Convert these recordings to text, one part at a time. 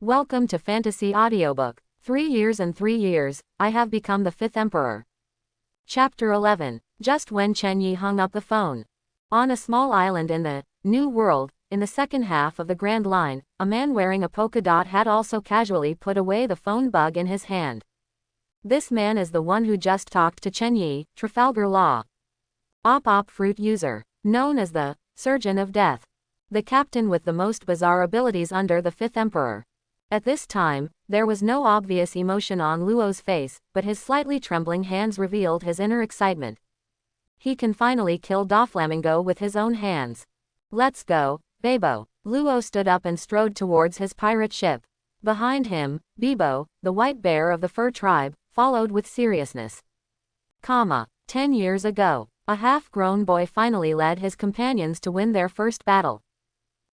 Welcome to Fantasy Audiobook. 3 years and 3 years, I have become the 5th Emperor. Chapter 11. Just when Chen Yi hung up the phone. On a small island in the New World, in the second half of the Grand Line, a man wearing a polka dot hat also casually put away the phone bug in his hand. This man is the one who just talked to Chen Yi, Trafalgar Law. Op fruit user. Known as the Surgeon of Death. The captain with the most bizarre abilities under the 5th Emperor. At this time, there was no obvious emotion on Luo's face, but his slightly trembling hands revealed his inner excitement. He can finally kill Doflamingo with his own hands. Let's go, Bebo. Luo stood up and strode towards his pirate ship. Behind him, Bebo, the white bear of the fur tribe, followed with seriousness. 10 years ago, a half-grown boy finally led his companions to win their first battle.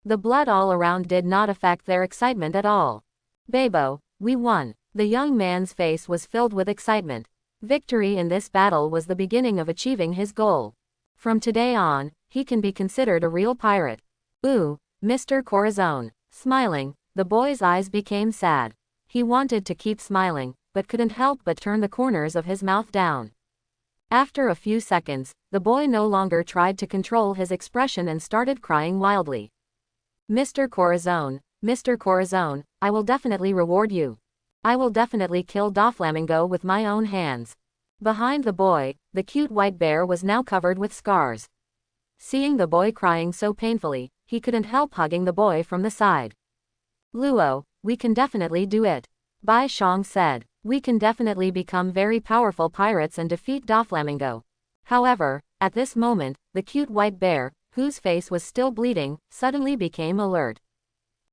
The blood all around did not affect their excitement at all. Bebo, we won. The young man's face was filled with excitement. Victory in this battle was the beginning of achieving his goal. From today on, he can be considered a real pirate. Ooh, Mr. Corazon. Smiling, the boy's eyes became sad. He wanted to keep smiling, but couldn't help but turn the corners of his mouth down. After a few seconds, the boy no longer tried to control his expression and started crying wildly. Mr. Corazon, I will definitely reward you. I will definitely kill Doflamingo with my own hands. Behind the boy, the cute white bear was now covered with scars. Seeing the boy crying so painfully, he couldn't help hugging the boy from the side. Luo, we can definitely do it. Bai Shang said, we can definitely become very powerful pirates and defeat Doflamingo. However, at this moment, the cute white bear, whose face was still bleeding, suddenly became alert.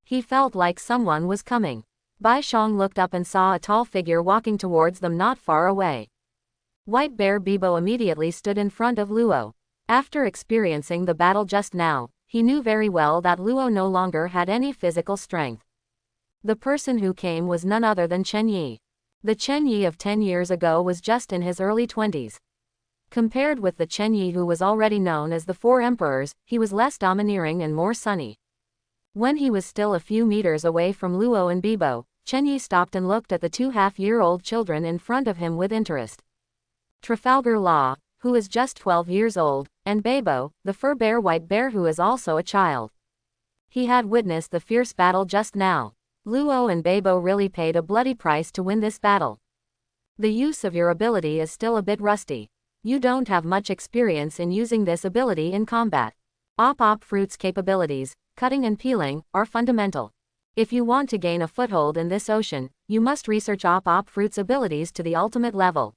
He felt like someone was coming. Bai Shang looked up and saw a tall figure walking towards them not far away. White Bear Bebo immediately stood in front of Luo. After experiencing the battle just now, he knew very well that Luo no longer had any physical strength. The person who came was none other than Chen Yi. The Chen Yi of 10 years ago was just in his early 20s. Compared with the Chen Yi who was already known as the Four Emperors, he was less domineering and more sunny. When he was still a few meters away from Luo and Bebo, Chen Yi stopped and looked at the 2-half-year-old children in front of him with interest. Trafalgar Law, who is just 12 years old, and Bebo, the fur bear white bear who is also a child. He had witnessed the fierce battle just now. Luo and Bebo really paid a bloody price to win this battle. The use of your ability is still a bit rusty. You don't have much experience in using this ability in combat. Op fruit's capabilities, cutting and peeling, are fundamental. If you want to gain a foothold in this ocean, you must research op fruit's abilities to the ultimate level.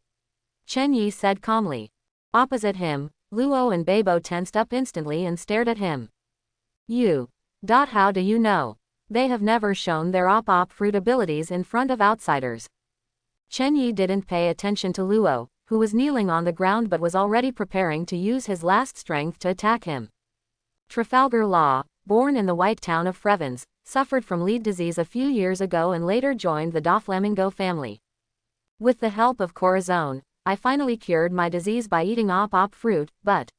Chen Yi said calmly. Opposite him, Luo and Bebo tensed up instantly and stared at him. How do you know? They have never shown their op fruit abilities in front of outsiders. Chen Yi didn't pay attention to Luo, who was kneeling on the ground but was already preparing to use his last strength to attack him. Trafalgar Law, born in the white town of Frevens, suffered from lead disease a few years ago and later joined the Doflamingo family. With the help of Corazon, I finally cured my disease by eating op fruit, but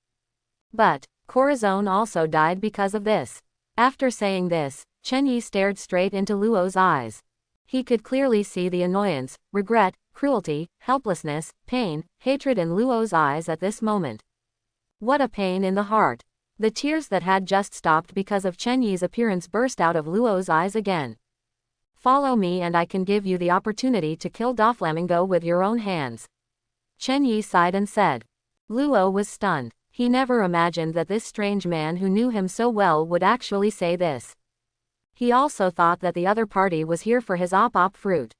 Corazon also died because of this. After saying this, Chen Yi stared straight into Luo's eyes. He could clearly see the annoyance, regret, cruelty, helplessness, pain, hatred in Luo's eyes at this moment. What a pain in the heart. The tears that had just stopped because of Chen Yi's appearance burst out of Luo's eyes again. Follow me and I can give you the opportunity to kill Doflamingo with your own hands. Chen Yi sighed and said. Luo was stunned. He never imagined that this strange man who knew him so well would actually say this. He also thought that the other party was here for his op fruit.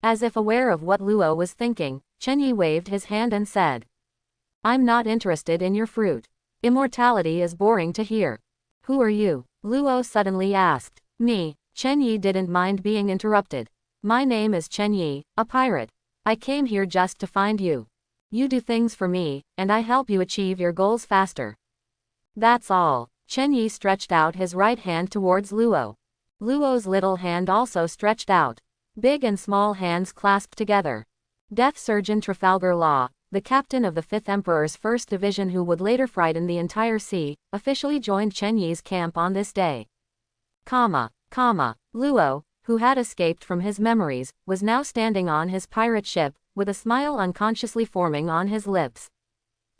As if aware of what Luo was thinking, Chen Yi waved his hand and said. I'm not interested in your fruit. Immortality is boring to hear. Who are you? Luo suddenly asked. Me. Chen Yi didn't mind being interrupted. My name is Chen Yi, a pirate. I came here just to find you. You do things for me, and I help you achieve your goals faster. That's all. Chen Yi stretched out his right hand towards Luo. Luo's little hand also stretched out. Big and small hands clasped together. Death Surgeon Trafalgar Law, the captain of the 5th Emperor's 1st Division who would later frighten the entire sea, officially joined Chen Yi's camp on this day. Luo, who had escaped from his memories, was now standing on his pirate ship, with a smile unconsciously forming on his lips.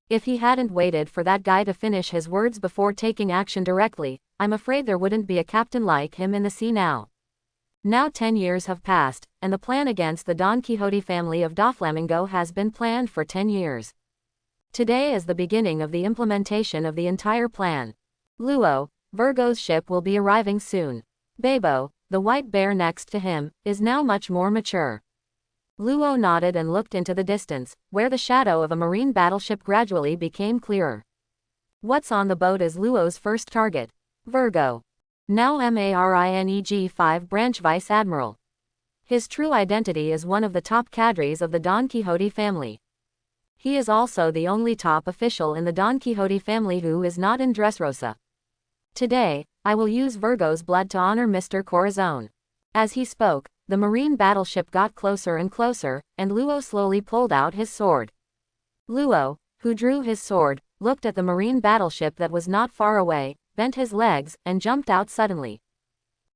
If he hadn't waited for that guy to finish his words before taking action directly, I'm afraid there wouldn't be a captain like him in the sea now. Now 10 years have passed, and the plan against the Don Quixote family of Doflamingo has been planned for 10 years. Today is the beginning of the implementation of the entire plan. Luo, Virgo's ship will be arriving soon. Babo, the white bear next to him, is now much more mature. Luo nodded and looked into the distance, where the shadow of a marine battleship gradually became clearer. What's on the boat is Luo's first target. Virgo. Now Marineg 5 Branch Vice Admiral. His true identity is one of the top cadres of the Don Quixote family. He is also the only top official in the Don Quixote family who is not in Dressrosa. Today, I will use Virgo's blood to honor Mr. Corazon. As he spoke, the marine battleship got closer and closer, and Luo slowly pulled out his sword. Luo, who drew his sword, looked at the marine battleship that was not far away, bent his legs, and jumped out suddenly.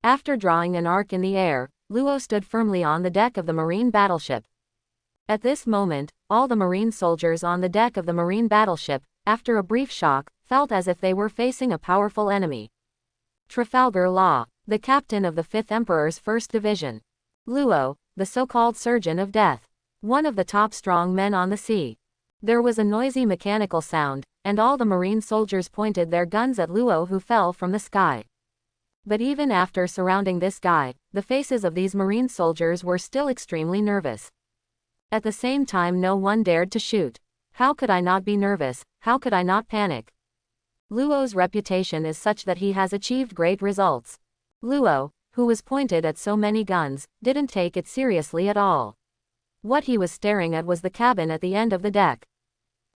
After drawing an arc in the air, Luo stood firmly on the deck of the marine battleship. At this moment, all the marine soldiers on the deck of the marine battleship, after a brief shock, felt as if they were facing a powerful enemy. Trafalgar Law, the captain of the 5th Emperor's 1st Division. Luo, the so-called surgeon of death. One of the top strong men on the sea. There was a noisy mechanical sound, and all the marine soldiers pointed their guns at Luo, who fell from the sky. But even after surrounding this guy, the faces of these marine soldiers were still extremely nervous. At the same time, no one dared to shoot. How could I not be nervous? How could I not panic? Luo's reputation is such that he has achieved great results. Luo, who was pointed at so many guns, didn't take it seriously at all. What he was staring at was the cabin at the end of the deck.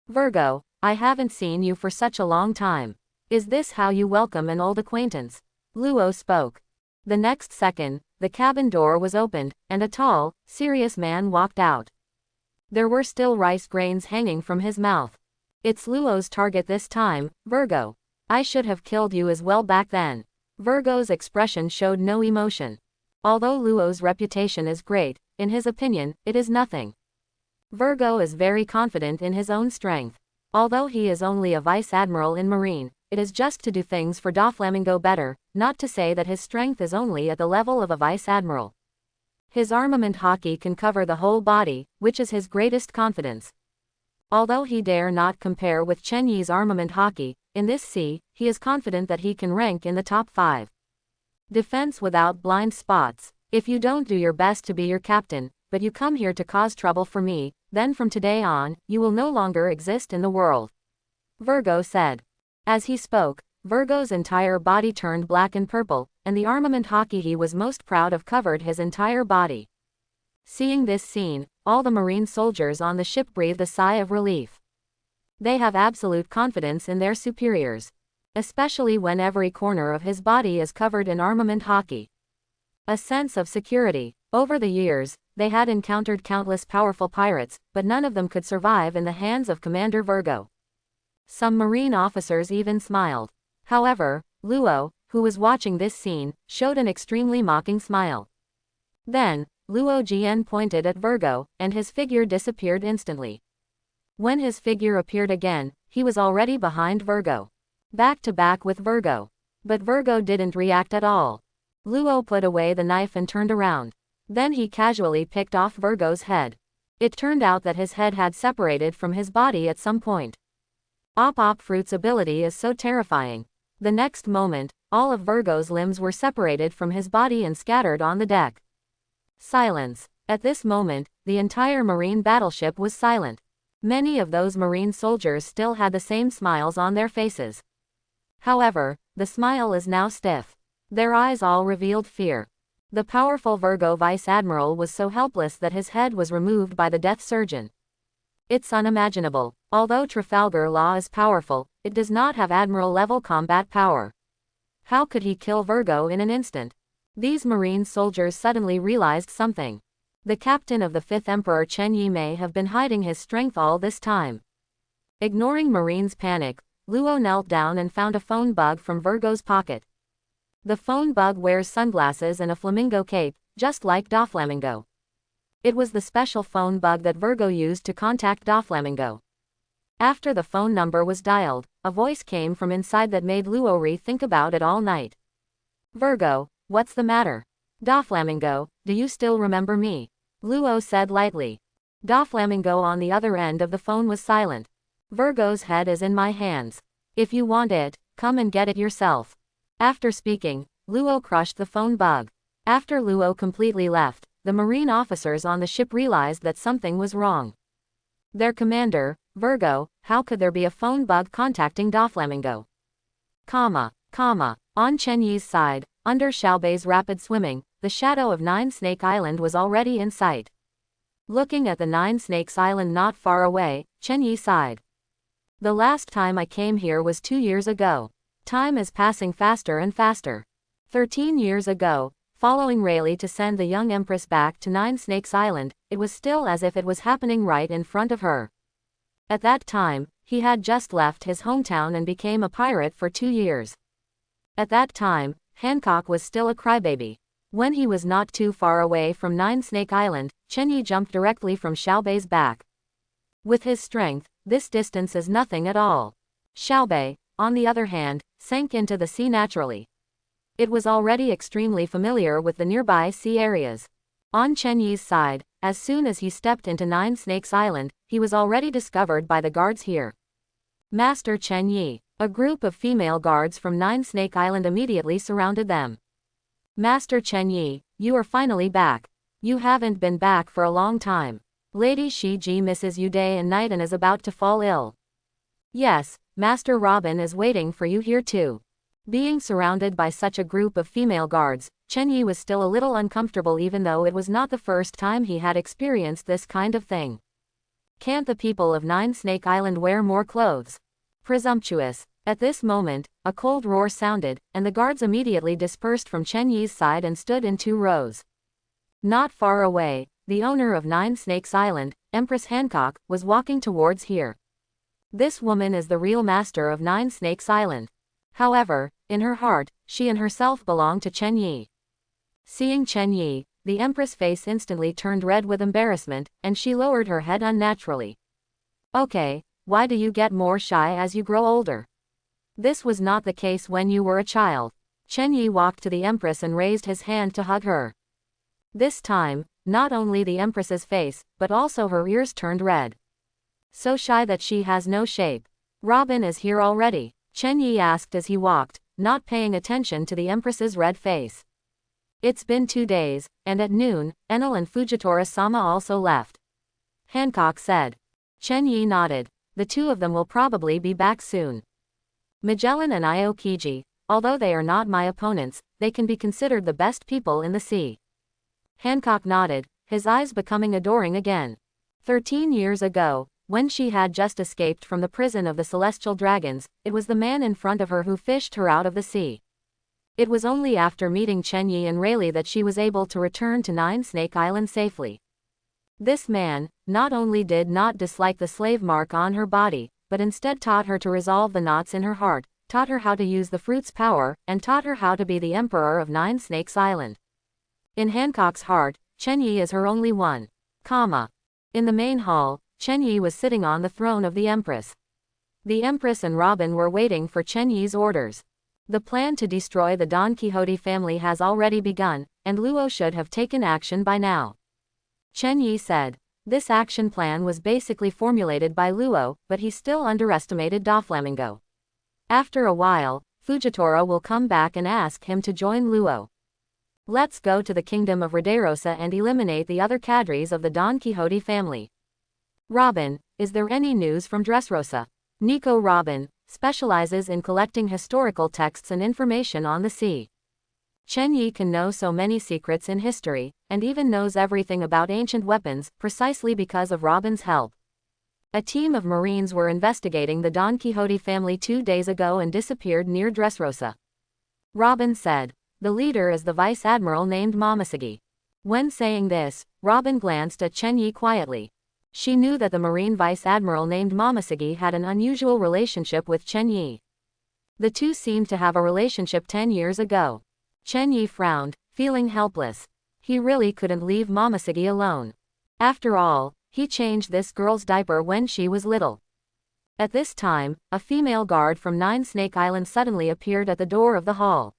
Virgo, I haven't seen you for such a long time. Is this how you welcome an old acquaintance? Luo spoke. The next second, the cabin door was opened, and a tall, serious man walked out. There were still rice grains hanging from his mouth. It's Luo's target this time, Virgo. I should have killed you as well back then. Virgo's expression showed no emotion. Although Luo's reputation is great, in his opinion, it is nothing. Virgo is very confident in his own strength. Although he is only a vice admiral in Marine, it is just to do things for Doflamingo better, not to say that his strength is only at the level of a vice admiral. His armament hockey can cover the whole body, which is his greatest confidence. Although he dare not compare with Chen Yi's armament hockey, in this sea, he is confident that he can rank in the top 5. Defense without blind spots. If you don't do your best to be your captain, but you come here to cause trouble for me, then from today on, you will no longer exist in the world. Virgo said. As he spoke, Virgo's entire body turned black and purple, and the armament hockey he was most proud of covered his entire body. Seeing this scene, all the marine soldiers on the ship breathed a sigh of relief. They have absolute confidence in their superiors. Especially when every corner of his body is covered in armament hockey. A sense of security. Over the years, they had encountered countless powerful pirates, but none of them could survive in the hands of Commander Virgo. Some marine officers even smiled. However, Luo, who was watching this scene, showed an extremely mocking smile. Then, Luo Jian pointed at Virgo, and his figure disappeared instantly. When his figure appeared again, he was already behind Virgo. Back to back with Virgo. But Virgo didn't react at all. Luo put away the knife and turned around. Then he casually picked off Virgo's head. It turned out that his head had separated from his body at some point. Op Fruit's ability is so terrifying. The next moment, all of Virgo's limbs were separated from his body and scattered on the deck. Silence. At this moment, the entire marine battleship was silent. Many of those marine soldiers still had the same smiles on their faces. However, the smile is now stiff. Their eyes all revealed fear. The powerful Virgo vice admiral was so helpless that his head was removed by the death surgeon. It's unimaginable. Although Trafalgar Law is powerful, it does not have admiral-level combat power. How could he kill Virgo in an instant? These marine soldiers suddenly realized something. The captain of the 5th Emperor Chen Yi may have been hiding his strength all this time. Ignoring Marine's panic, Luo knelt down and found a phone bug from Virgo's pocket. The phone bug wears sunglasses and a flamingo cape, just like Doflamingo. It was the special phone bug that Virgo used to contact Doflamingo. After the phone number was dialed, a voice came from inside that made Luori think about it all night. Virgo, what's the matter? Doflamingo, do you still remember me? Luo said lightly. Doflamingo on the other end of the phone was silent. Virgo's head is in my hands. If you want it, come and get it yourself. After speaking, Luo crushed the phone bug. After Luo completely left, the marine officers on the ship realized that something was wrong. Their commander, Virgo, how could there be a phone bug contacting Doflamingo? On Chenyi's side, under Xiaobei's rapid swimming, the shadow of Nine Snake Island was already in sight. Looking at the Nine Snakes Island not far away, Chenyi sighed. The last time I came here was 2 years ago. Time is passing faster and faster. 13 years ago, following Rayleigh to send the young empress back to Nine Snakes Island, it was still as if it was happening right in front of her. At that time, he had just left his hometown and became a pirate for 2 years. At that time, Hancock was still a crybaby. When he was not too far away from Nine Snake Island, Chenyi jumped directly from Xiaobei's back. With his strength, this distance is nothing at all. Xiaobei, on the other hand, sank into the sea naturally. It was already extremely familiar with the nearby sea areas. On Chenyi's side, as soon as he stepped into Nine Snakes Island, he was already discovered by the guards here. Master Chenyi. A group of female guards from Nine Snake Island immediately surrounded them. Master Chenyi, you are finally back. You haven't been back for a long time. Lady Shiji misses you day and night and is about to fall ill. Yes, Master Robin is waiting for you here too. Being surrounded by such a group of female guards, Chenyi was still a little uncomfortable even though it was not the first time he had experienced this kind of thing. Can't the people of Nine Snake Island wear more clothes? Presumptuous. At this moment, a cold roar sounded, and the guards immediately dispersed from Chenyi's side and stood in 2 rows. Not far away, the owner of Nine Snakes Island, Empress Hancock, was walking towards here. This woman is the real master of Nine Snakes Island. However, in her heart, she and herself belong to Chenyi. Seeing Chenyi, the Empress' face instantly turned red with embarrassment, and she lowered her head unnaturally. Okay. Why do you get more shy as you grow older? This was not the case when you were a child. Chenyi walked to the Empress and raised his hand to hug her. This time, not only the Empress's face, but also her ears turned red. So shy that she has no shape. Robin is here already, Chenyi asked as he walked, not paying attention to the Empress's red face. It's been 2 days, and at noon, Enel and Fujitora-sama also left. Hancock said. Chenyi nodded. The 2 of them will probably be back soon. Magellan and Aokiji, although they are not my opponents, they can be considered the best people in the sea. Hancock nodded, his eyes becoming adoring again. 13 years ago, when she had just escaped from the prison of the Celestial Dragons, it was the man in front of her who fished her out of the sea. It was only after meeting Chenyi and Rayleigh that she was able to return to Nine Snake Island safely. This man, not only did not dislike the slave mark on her body, but instead taught her to resolve the knots in her heart, taught her how to use the fruit's power, and taught her how to be the emperor of Nine Snakes Island. In Hancock's heart, Chenyi is her only one. In the main hall, Chenyi was sitting on the throne of the Empress. The Empress and Robin were waiting for Chenyi's orders. The plan to destroy the Don Quixote family has already begun, and Luo should have taken action by now. Chenyi said. This action plan was basically formulated by Luo, but he still underestimated Doflamingo. After a while, Fujitora will come back and ask him to join Luo. Let's go to the kingdom of Rederosa and eliminate the other cadres of the Don Quixote family. Robin, is there any news from Dressrosa? Nico Robin specializes in collecting historical texts and information on the sea. Chenyi can know so many secrets in history, and even knows everything about ancient weapons, precisely because of Robin's help. A team of Marines were investigating the Don Quixote family 2 days ago and disappeared near Dressrosa. Robin said. The leader is the Vice Admiral named Momoshige. When saying this, Robin glanced at Chenyi quietly. She knew that the Marine Vice Admiral named Momoshige had an unusual relationship with Chenyi. The two seemed to have a relationship 10 years ago. Chen Yi frowned, feeling helpless. He really couldn't leave Momoshiki alone. After all, he changed this girl's diaper when she was little. At this time, a female guard from Nine Snake Island suddenly appeared at the door of the hall.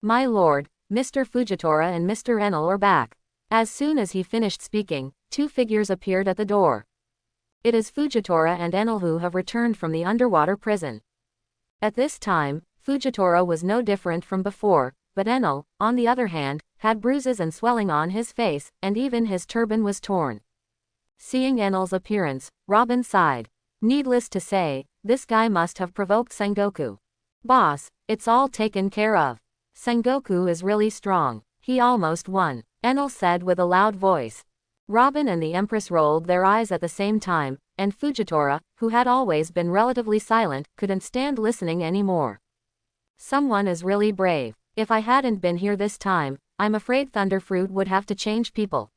My lord, Mr. Fujitora and Mr. Enel are back. As soon as he finished speaking, two figures appeared at the door. It is Fujitora and Enel who have returned from the underwater prison. At this time, Fujitora was no different from before, but Enel, on the other hand, had bruises and swelling on his face, and even his turban was torn. Seeing Enel's appearance, Robin sighed. Needless to say, this guy must have provoked Sengoku. Boss, it's all taken care of. Sengoku is really strong. He almost won, Enel said with a loud voice. Robin and the Empress rolled their eyes at the same time, and Fujitora, who had always been relatively silent, couldn't stand listening anymore. Someone is really brave. If I hadn't been here this time, I'm afraid Thunderfruit would have to change people.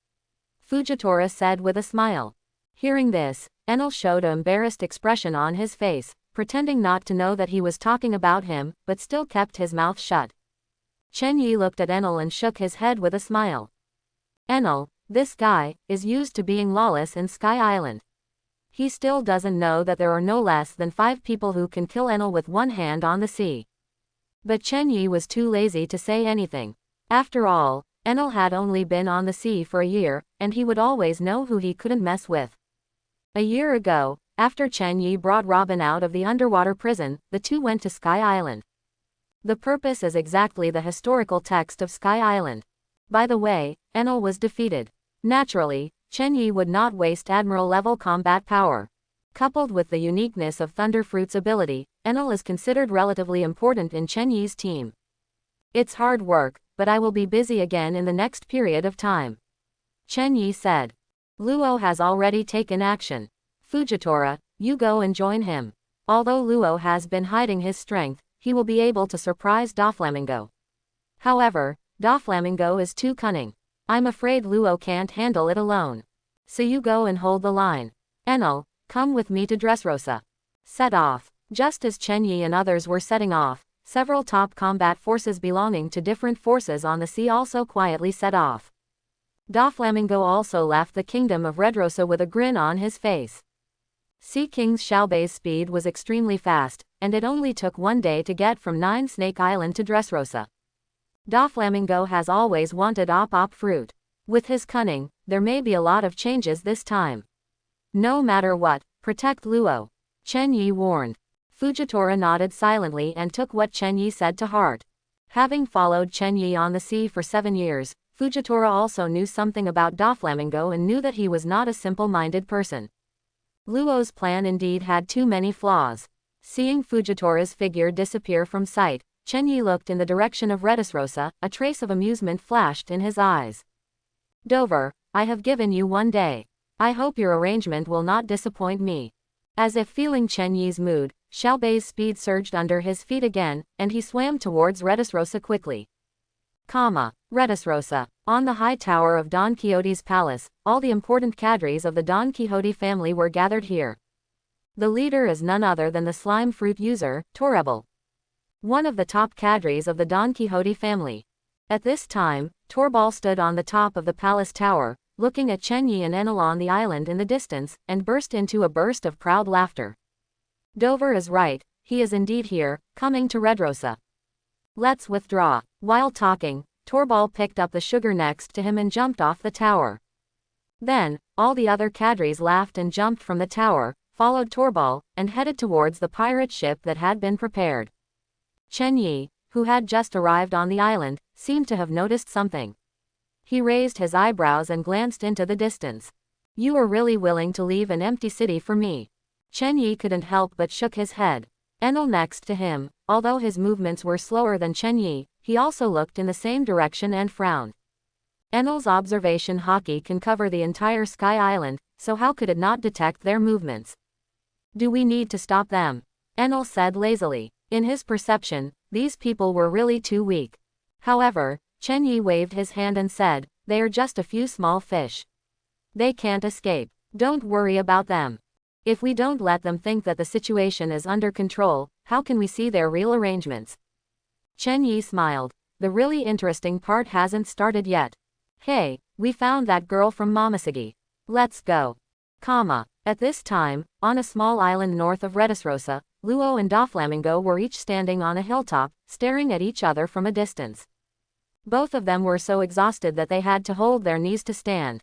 Fujitora said with a smile. Hearing this, Enel showed an embarrassed expression on his face, pretending not to know that he was talking about him, but still kept his mouth shut. Chen Yi looked at Enel and shook his head with a smile. Enel, this guy, is used to being lawless in Sky Island. He still doesn't know that there are no less than 5 people who can kill Enel with one hand on the sea. But Chen Yi was too lazy to say anything. After all, Enel had only been on the sea for a year, and he would always know who he couldn't mess with. A year ago, after Chen Yi brought Robin out of the underwater prison, the two went to Sky Island. The purpose is exactly the historical text of Sky Island. By the way, Enel was defeated. Naturally, Chen Yi would not waste Admiral-level combat power. Coupled with the uniqueness of Thunderfruit's ability, Enel is considered relatively important in Chen Yi's team. It's hard work, but I will be busy again in the next period of time. Chen Yi said. Luo has already taken action. Fujitora, you go and join him. Although Luo has been hiding his strength, he will be able to surprise Doflamingo. However, Doflamingo is too cunning. I'm afraid Luo can't handle it alone. So you go and hold the line. Enel, come with me to Dressrosa. Set off. Just as Chen Yi and others were setting off, several top combat forces belonging to different forces on the sea also quietly set off. Doflamingo also left the kingdom of Redrosa with a grin on his face. Sea King Xiaobei's speed was extremely fast, and it only took 1 day to get from Nine Snake Island to Dressrosa. Doflamingo has always wanted op fruit. With his cunning, there may be a lot of changes this time. No matter what, protect Luo. Chen Yi warned. Fujitora nodded silently and took what Chen Yi said to heart. Having followed Chen Yi on the sea for 7 years, Fujitora also knew something about Doflamingo and knew that he was not a simple-minded person. Luo's plan indeed had too many flaws. Seeing Fujitora's figure disappear from sight, Chen Yi looked in the direction of Redisrosa, a trace of amusement flashed in his eyes. Dover, I have given you 1 day. I hope your arrangement will not disappoint me. As if feeling Chen Yi's mood, Xiaobei's speed surged under his feet again, and he swam towards Redisrosa quickly. Redisrosa. On the high tower of Don Quixote's palace, all the important cadres of the Don Quixote family were gathered here. The leader is none other than the slime fruit user, Torebel. One of the top cadres of the Don Quixote family. At this time, Torbal stood on the top of the palace tower, looking at Chen Yi and Enel on the island in the distance, and burst into a burst of proud laughter. Dover is right, he is indeed here, coming to Redrosa. Let's withdraw. While talking, Torbal picked up the sugar next to him and jumped off the tower. Then, all the other cadres laughed and jumped from the tower, followed Torbal, and headed towards the pirate ship that had been prepared. Chen Yi, who had just arrived on the island, seemed to have noticed something. He raised his eyebrows and glanced into the distance. You are really willing to leave an empty city for me? Chen Yi couldn't help but shook his head. Enel next to him, although his movements were slower than Chen Yi, he also looked in the same direction and frowned. Enel's observation hockey can cover the entire Sky Island, so how could it not detect their movements? Do we need to stop them? Enel said lazily. In his perception, these people were really too weak. However, Chen Yi waved his hand and said, they are just a few small fish. They can't escape. Don't worry about them. If we don't let them think that the situation is under control, how can we see their real arrangements? Chen Yi smiled. the really interesting part hasn't started yet. Hey, we found that girl from Momoshiki. Let's go. At this time, on a small island north of Redisrosa, Luo and Doflamingo were each standing on a hilltop, staring at each other from a distance. Both of them were so exhausted that they had to hold their knees to stand.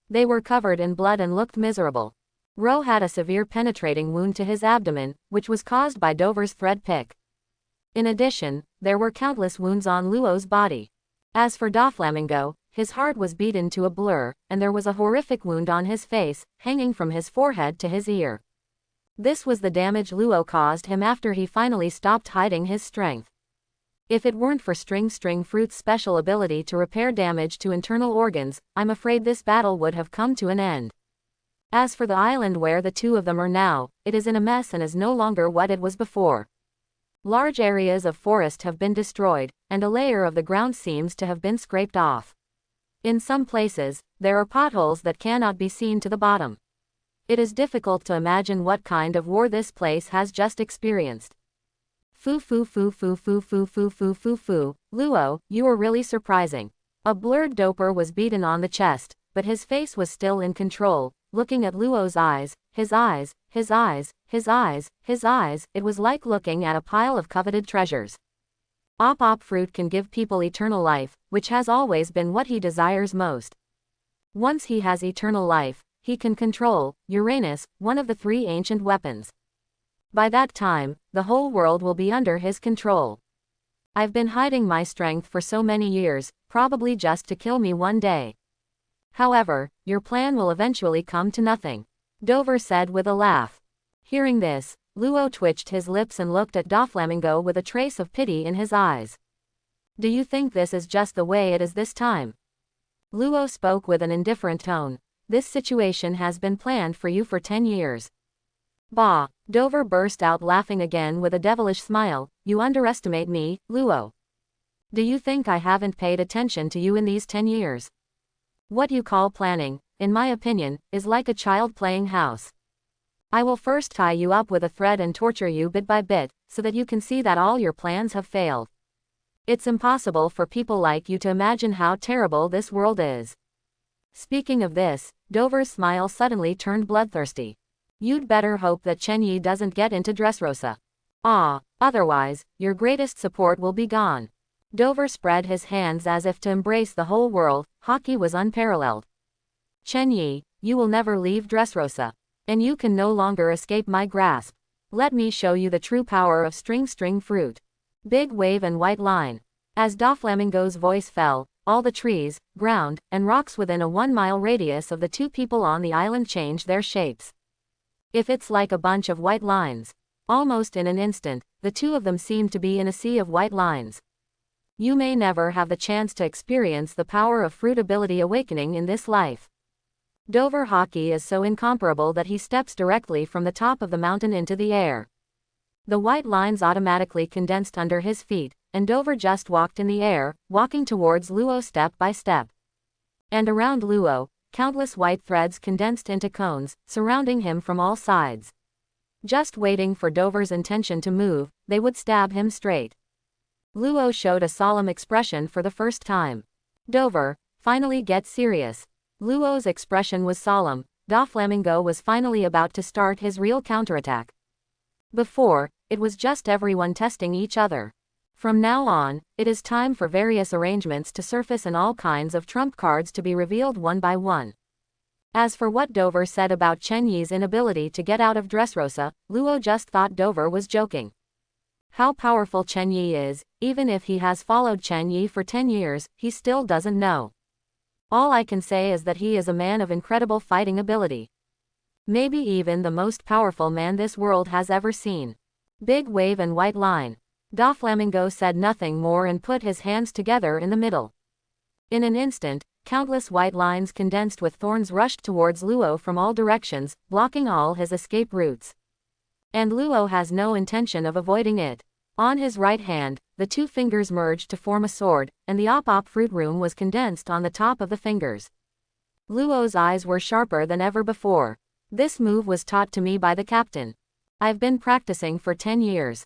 They were covered in blood and looked miserable. Ro had a severe penetrating wound to his abdomen, which was caused by Dover's thread pick. In addition, there were countless wounds on Luo's body. As for Doflamingo, his heart was beaten to a blur, and there was a horrific wound on his face, hanging from his forehead to his ear. This was the damage Luo caused him after he finally stopped hiding his strength. If it weren't for String Fruit's special ability to repair damage to internal organs, I'm afraid this battle would have come to an end. As for the island where the two of them are now, it is in a mess and is no longer what it was before. Large areas of forest have been destroyed, and a layer of the ground seems to have been scraped off. In some places, there are potholes that cannot be seen to the bottom. It is difficult to imagine what kind of war this place has just experienced. Luo, you were really surprising. A blurred doper was beaten on the chest, but his face was still in control. Looking at Luo's eyes, his eyes, it was like looking at a pile of coveted treasures. Op fruit can give people eternal life, which has always been what he desires most. Once he has eternal life, he can control Uranus, one of the three ancient weapons. By that time, the whole world will be under his control. I've been hiding my strength for so many years, probably just to kill me one day. However, your plan will eventually come to nothing, Dover said with a laugh. Hearing this, Luo twitched his lips and looked at Doflamingo with a trace of pity in his eyes. Do you think this is just the way it is this time? Luo spoke with an indifferent tone. This situation has been planned for you for 10 years. Bah, Dover burst out laughing again with a devilish smile. You underestimate me, Luo. Do you think I haven't paid attention to you in these 10 years? What you call planning, in my opinion, is like a child playing house. I will first tie you up with a thread and torture you bit by bit, so that you can see that all your plans have failed. It's impossible for people like you to imagine how terrible this world is. Speaking of this, Dover's smile suddenly turned bloodthirsty. You'd better hope that Chenyi doesn't get into Dressrosa. Otherwise, your greatest support will be gone. Dover spread his hands as if to embrace the whole world. Hockey was unparalleled. Chenyi, you will never leave Dressrosa. And you can no longer escape my grasp. Let me show you the true power of String Fruit. Big wave and white line. As Doflamingo's voice fell, all the trees, ground, and rocks within a 1-mile radius of the two people on the island changed their shapes. If it's like a bunch of white lines. Almost in an instant, the two of them seemed to be in a sea of white lines. You may never have the chance to experience the power of fruit ability awakening in this life. Dover Hockey is so incomparable that he steps directly from the top of the mountain into the air. The white lines automatically condensed under his feet, and Dover just walked in the air, walking towards Luo step by step. And around Luo, countless white threads condensed into cones, surrounding him from all sides. Just waiting for Dover's intention to move, they would stab him straight. Luo showed a solemn expression for the first time. Dover, finally get serious. Luo's expression was solemn. Doflamingo was finally about to start his real counterattack. Before, it was just everyone testing each other. From now on, it is time for various arrangements to surface and all kinds of trump cards to be revealed one by one. As for what Dover said about Chenyi's inability to get out of Dressrosa, Luo just thought Dover was joking. How powerful Chenyi is, even if he has followed Chenyi for 10 years, he still doesn't know. All I can say is that he is a man of incredible fighting ability. Maybe even the most powerful man this world has ever seen. Big wave and white line. Doflamingo said nothing more and put his hands together in the middle. In an instant, countless white lines condensed with thorns rushed towards Luo from all directions, blocking all his escape routes. And Luo has no intention of avoiding it. On his right hand, the two fingers merged to form a sword, and the op fruit room was condensed on the top of the fingers. Luo's eyes were sharper than ever before. This move was taught to me by the captain. I've been practicing for 10 years.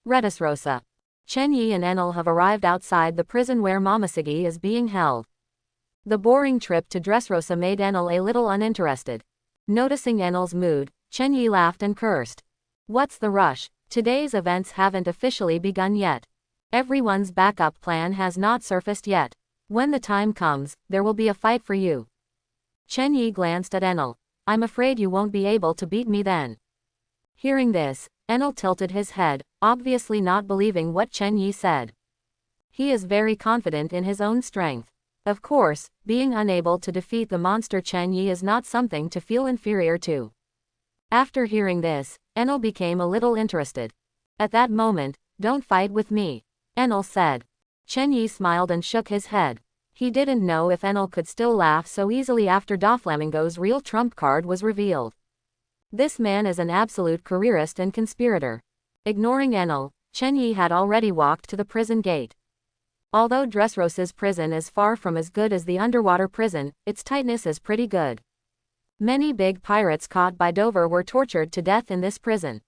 Redisrosa. Chen Yi and Enel have arrived outside the prison where Momoshiki is being held. The boring trip to Dressrosa made Enel a little uninterested. Noticing Enel's mood, Chen Yi laughed and cursed. What's the rush? Today's events haven't officially begun yet. Everyone's backup plan has not surfaced yet. When the time comes, there will be a fight for you. Chen Yi glanced at Enel. I'm afraid you won't be able to beat me then. Hearing this, Enel tilted his head, obviously not believing what Chen Yi said. He is very confident in his own strength. Of course, being unable to defeat the monster Chen Yi is not something to feel inferior to. After hearing this, Enel became a little interested. At that moment, don't fight with me, Enel said. Chen Yi smiled and shook his head. He didn't know if Enel could still laugh so easily after Doflamingo's real trump card was revealed. This man is an absolute careerist and conspirator. Ignoring Enel, Chen Yi had already walked to the prison gate. Although Dressrosa's prison is far from as good as the underwater prison, its tightness is pretty good. Many big pirates caught by Dover were tortured to death in this prison.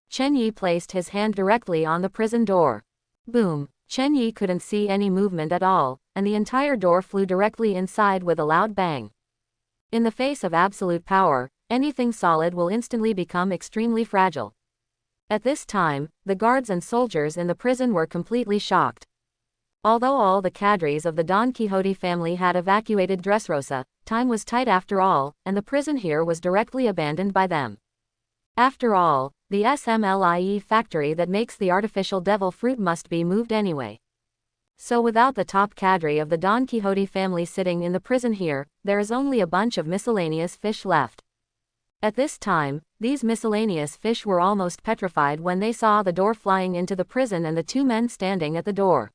Chen Yi placed his hand directly on the prison door. Boom! Chen Yi couldn't see any movement at all, and the entire door flew directly inside with a loud bang. In the face of absolute power, anything solid will instantly become extremely fragile. At this time, the guards and soldiers in the prison were completely shocked. Although all the cadres of the Don Quixote family had evacuated Dressrosa, time was tight after all, and the prison here was directly abandoned by them. After all, the SMLIE factory that makes the artificial devil fruit must be moved anyway. So without the top cadre of the Don Quixote family sitting in the prison here, there is only a bunch of miscellaneous fish left. At this time, these miscellaneous fish were almost petrified when they saw the door flying into the prison and the two men standing at the door.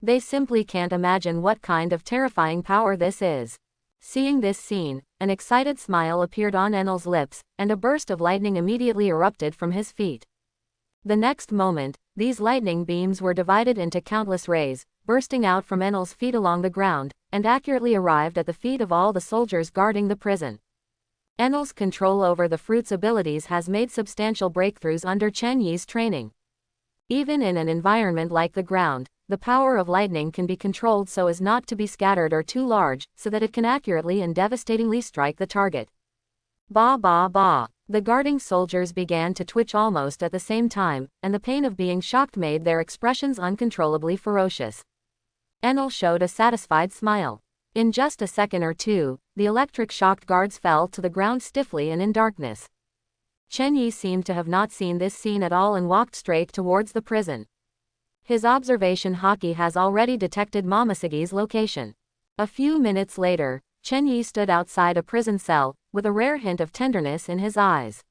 They simply can't imagine what kind of terrifying power this is. Seeing this scene, an excited smile appeared on Enel's lips, and a burst of lightning immediately erupted from his feet. The next moment, these lightning beams were divided into countless rays, bursting out from Enel's feet along the ground, and accurately arrived at the feet of all the soldiers guarding the prison. Enel's control over the fruit's abilities has made substantial breakthroughs under Chen Yi's training. Even in an environment like the ground, the power of lightning can be controlled so as not to be scattered or too large, so that it can accurately and devastatingly strike the target. Ba ba ba. The guarding soldiers began to twitch almost at the same time, and the pain of being shocked made their expressions uncontrollably ferocious. Enel showed a satisfied smile. In just a second or two, the electric-shocked guards fell to the ground stiffly and in darkness. Chen Yi seemed to have not seen this scene at all and walked straight towards the prison. His observation hockey has already detected Momoshiki's location. A few minutes later, Chen Yi stood outside a prison cell, with a rare hint of tenderness in his eyes.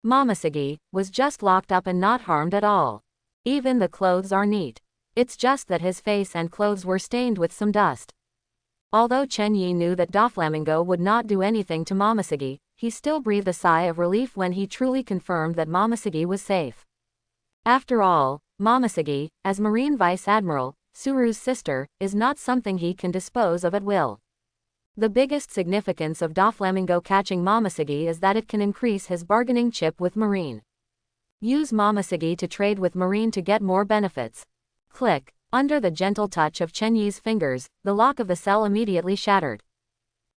Momoshiki was just locked up and not harmed at all. Even the clothes are neat. It's just that his face and clothes were stained with some dust. Although Chen Yi knew that Doflamingo would not do anything to Momoshiki, he still breathed a sigh of relief when he truly confirmed that Momoshiki was safe. After all, Momoshiki, as Marine Vice Admiral, Suru's sister, is not something he can dispose of at will. The biggest significance of Doflamingo catching Momoshiki is that it can increase his bargaining chip with Marine. Use Momoshiki to trade with Marine to get more benefits. Click. Under the gentle touch of Chen Yi's fingers, the lock of the cell immediately shattered.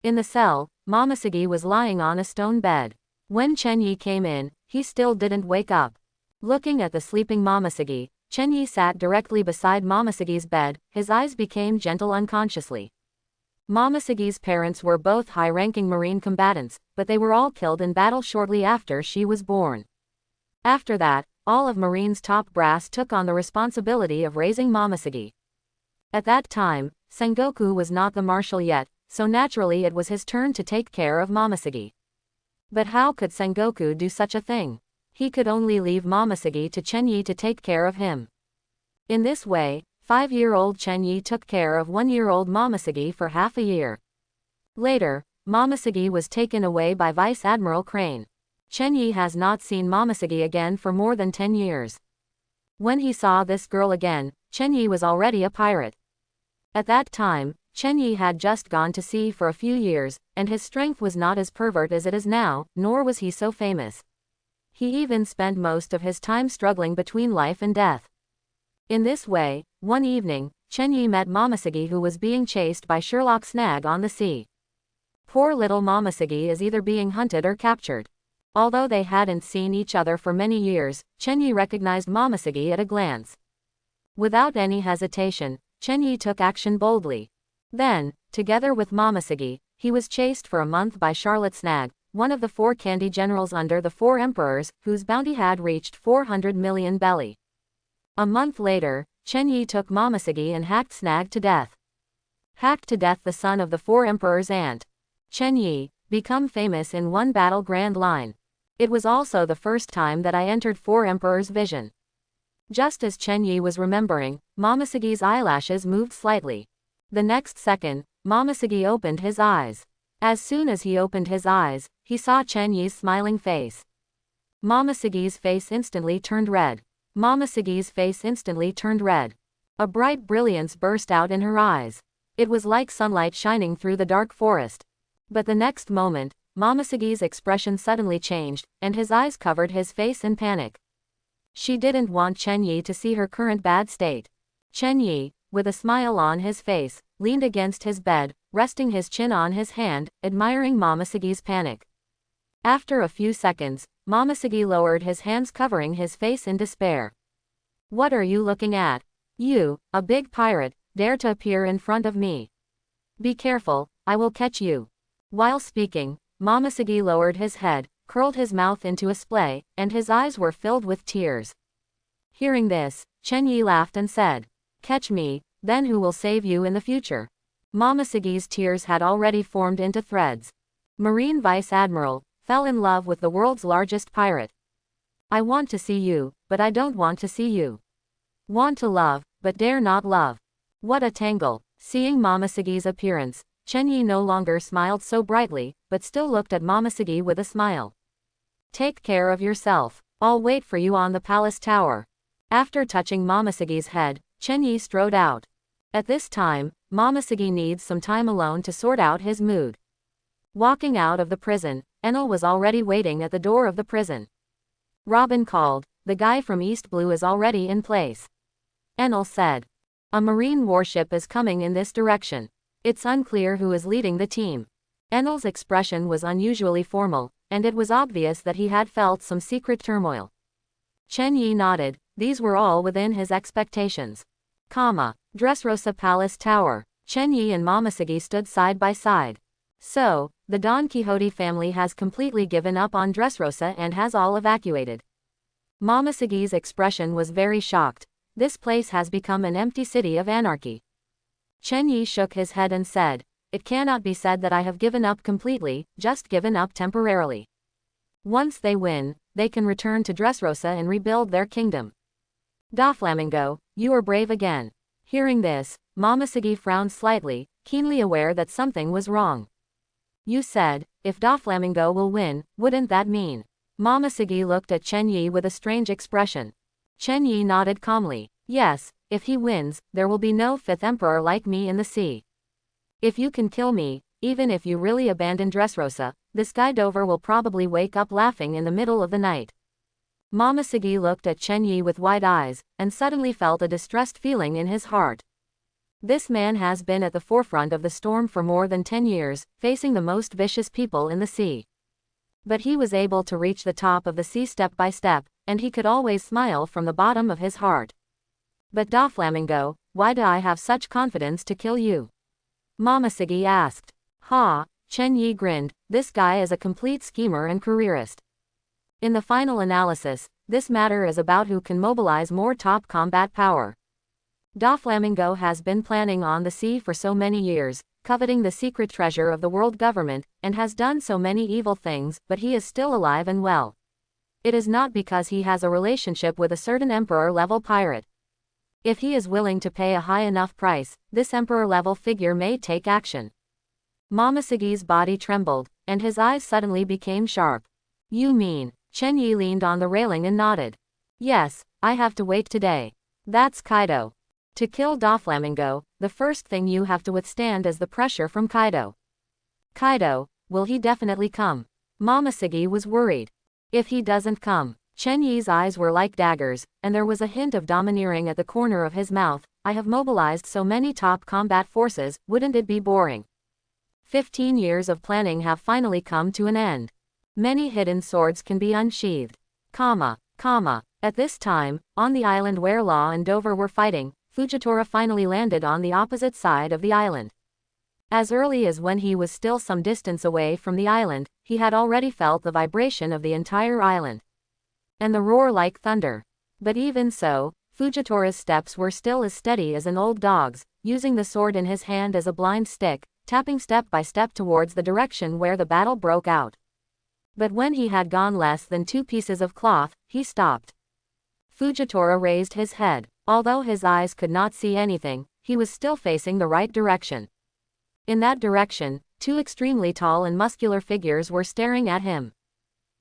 In the cell, Momoshiki was lying on a stone bed. When Chen Yi came in, he still didn't wake up. Looking at the sleeping Momoshiki, Chen Yi sat directly beside Momoshiki's bed, his eyes became gentle unconsciously. Momoshiki's parents were both high-ranking Marine combatants, but they were all killed in battle shortly after she was born. After that, all of Marine's top brass took on the responsibility of raising Momoshiki. At that time, Sengoku was not the marshal yet, so naturally it was his turn to take care of Momoshiki. But how could Sengoku do such a thing? He could only leave Momoshiki to Chen Yi to take care of him. In this way, 5-year-old Chen Yi took care of 1-year-old Momoshiki for half a year. Later, Momoshiki was taken away by Vice Admiral Crane. Chen Yi has not seen Momoshiki again for more than 10 years. When he saw this girl again, Chen Yi was already a pirate. At that time, Chen Yi had just gone to sea for a few years, and his strength was not as pervert as it is now, nor was he so famous. He even spent most of his time struggling between life and death. In this way, one evening, Chen Yi met Momosugi, who was being chased by Sherlock Snag on the sea. Poor little Momosugi is either being hunted or captured. Although they hadn't seen each other for many years, Chen Yi recognized Momosugi at a glance. Without any hesitation, Chen Yi took action boldly. Then, together with Momosugi, he was chased for a month by Charlotte Snag, one of the 4 candy generals under the 4 emperors, whose bounty had reached 400 million belly. A month later, Chen Yi took Momosugi and hacked Snag to death. Hacked to death the son of the 4 emperors and Chen Yi, become famous in one battle grand line. It was also the first time that I entered 4 emperors' vision. Just as Chen Yi was remembering, Momosugi's eyelashes moved slightly. The next second, Momosugi opened his eyes. As soon as he opened his eyes, he saw Chen Yi's smiling face. Momosugi's face instantly turned red. Momosugi's face instantly turned red. A bright brilliance burst out in her eyes. It was like sunlight shining through the dark forest. But the next moment, Momosugi's expression suddenly changed, and his eyes covered his face in panic. She didn't want Chen Yi to see her current bad state. Chen Yi, with a smile on his face, leaned against his bed, resting his chin on his hand, admiring Momosugi's panic. After a few seconds, Momosugi lowered his hands, covering his face in despair. "What are you looking at? You, a big pirate, dare to appear in front of me? Be careful, I will catch you." While speaking, Momosugi lowered his head, curled his mouth into a splay, and his eyes were filled with tears. Hearing this, Chen Yi laughed and said, "Catch me, then who will save you in the future?" Momosugi's tears had already formed into threads. Marine Vice Admiral, fell in love with the world's largest pirate. I want to see you, but I don't want to see you. Want to love, but dare not love. What a tangle. Seeing Momosugi's appearance, Chen Yi no longer smiled so brightly, but still looked at Momosugi with a smile. "Take care of yourself. I'll wait for you on the palace tower." After touching Momosugi's head, Chen Yi strode out. At this time, Momosugi needs some time alone to sort out his mood. Walking out of the prison, Enel was already waiting at the door of the prison. Robin called, "The guy from East Blue is already in place." Enel said, "A marine warship is coming in this direction. It's unclear who is leading the team." Enel's expression was unusually formal, and it was obvious that he had felt some secret turmoil. Chen Yi nodded. These were all within his expectations. Dressrosa Palace Tower. Chen Yi and Momosugi stood side by side. So, the Don Quixote family has completely given up on Dressrosa and has all evacuated. Momosugi's expression was very shocked. This place has become an empty city of anarchy. Chen Yi shook his head and said, "It cannot be said that I have given up completely, just given up temporarily. Once they win, they can return to Dressrosa and rebuild their kingdom." "Doflamingo, you are brave again." Hearing this, Momosugi frowned slightly, keenly aware that something was wrong. "You said, if Doflamingo will win, wouldn't that mean?" Momosugi looked at Chen Yi with a strange expression. Chen Yi nodded calmly. "Yes, if he wins, there will be no 5th emperor like me in the sea. If you can kill me, even if you really abandon Dressrosa, this guy Dover will probably wake up laughing in the middle of the night." Momosugi looked at Chen Yi with wide eyes, and suddenly felt a distressed feeling in his heart. This man has been at the forefront of the storm for more than 10 years, facing the most vicious people in the sea. But he was able to reach the top of the sea step by step, and he could always smile from the bottom of his heart. "But Doflamingo, why do I have such confidence to kill you?" Momosugi asked. "Ha," Chen Yi grinned, "this guy is a complete schemer and careerist. In the final analysis, this matter is about who can mobilize more top combat power. Doflamingo has been planning on the sea for so many years, coveting the secret treasure of the world government, and has done so many evil things, but he is still alive and well. It is not because he has a relationship with a certain emperor-level pirate. If he is willing to pay a high enough price, this emperor-level figure may take action." Momosugi's body trembled, and his eyes suddenly became sharp. "You mean?" Chen Yi leaned on the railing and nodded. "Yes, I have to wait today. That's Kaido. To kill Doflamingo, the first thing you have to withstand is the pressure from Kaido." "Kaido, will he definitely come?" Momosugi was worried. "If he doesn't come, Chen Yi's eyes were like daggers, and there was a hint of domineering at the corner of his mouth. I have mobilized so many top combat forces, wouldn't it be boring? 15 years of planning have finally come to an end. Many hidden swords can be unsheathed. At this time, on the island where Law and Dover were fighting, Fujitora finally landed on the opposite side of the island. As early as when he was still some distance away from the island, he had already felt the vibration of the entire island. And the roar like thunder. But even so, Fujitora's steps were still as steady as an old dog's, using the sword in his hand as a blind stick, tapping step by step towards the direction where the battle broke out. But when he had gone less than 2 pieces of cloth, he stopped. Fujitora raised his head. Although his eyes could not see anything, he was still facing the right direction. In that direction, 2 extremely tall and muscular figures were staring at him.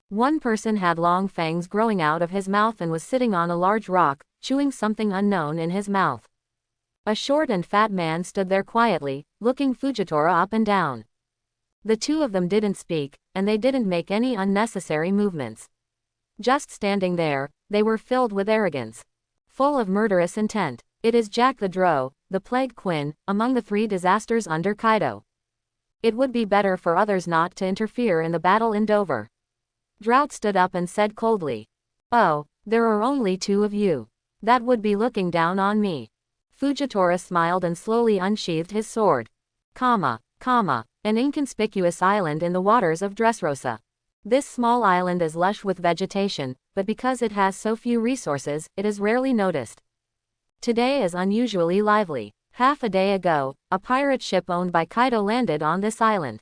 One person had long fangs growing out of his mouth and was sitting on a large rock, chewing something unknown in his mouth. A short and fat man stood there quietly, looking Fujitora up and down. The 2 of them didn't speak, and they didn't make any unnecessary movements. Just standing there, they were filled with arrogance. Full of murderous intent. It is Jack the Drow, the Plague Queen, among the 3 disasters under Kaido. It would be better for others not to interfere in the battle in Dover. Drought stood up and said coldly. Oh, there are only 2 of you. That would be looking down on me. Fujitora smiled and slowly unsheathed his sword. An inconspicuous island in the waters of Dressrosa. This small island is lush with vegetation, but because it has so few resources, it is rarely noticed. Today is unusually lively. Half a day ago, a pirate ship owned by Kaido landed on this island.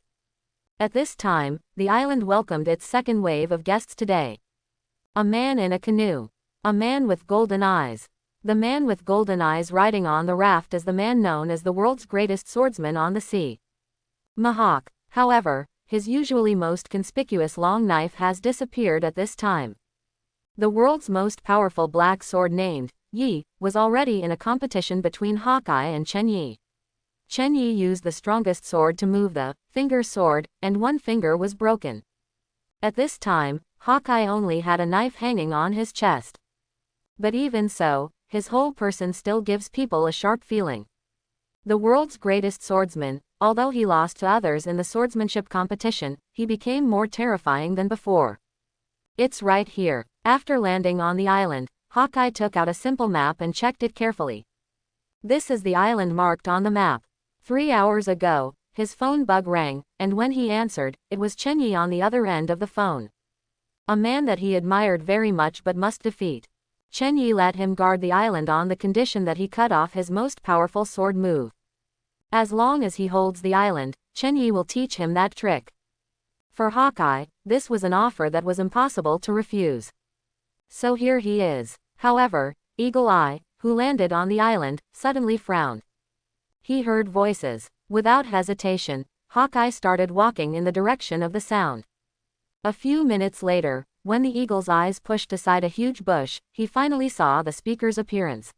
At this time, the island welcomed its second wave of guests today. A man in a canoe. A man with golden eyes. The man with golden eyes riding on the raft is the man known as the world's greatest swordsman on the sea. Mihawk. However, his usually most conspicuous long knife has disappeared at this time. The world's most powerful black sword named Yi was already in a competition between Hawkeye and Chen Yi. Chen Yi used the strongest sword to move the finger sword, and one finger was broken. At this time, Hawkeye only had a knife hanging on his chest. But even so, his whole person still gives people a sharp feeling. The world's greatest swordsman, although he lost to others in the swordsmanship competition, he became more terrifying than before. It's right here. After landing on the island, Hawkeye took out a simple map and checked it carefully. This is the island marked on the map. 3 hours ago, his phone bug rang, and when he answered, it was Chen Yi on the other end of the phone. A man that he admired very much but must defeat. Chen Yi let him guard the island on the condition that he cut off his most powerful sword move. As long as he holds the island, Chen Yi will teach him that trick. For Hawkeye, this was an offer that was impossible to refuse. So here he is. However, Eagle Eye, who landed on the island, suddenly frowned. He heard voices. Without hesitation, Hawkeye started walking in the direction of the sound. A few minutes later, when the eagle's eyes pushed aside a huge bush, he finally saw the speaker's appearance.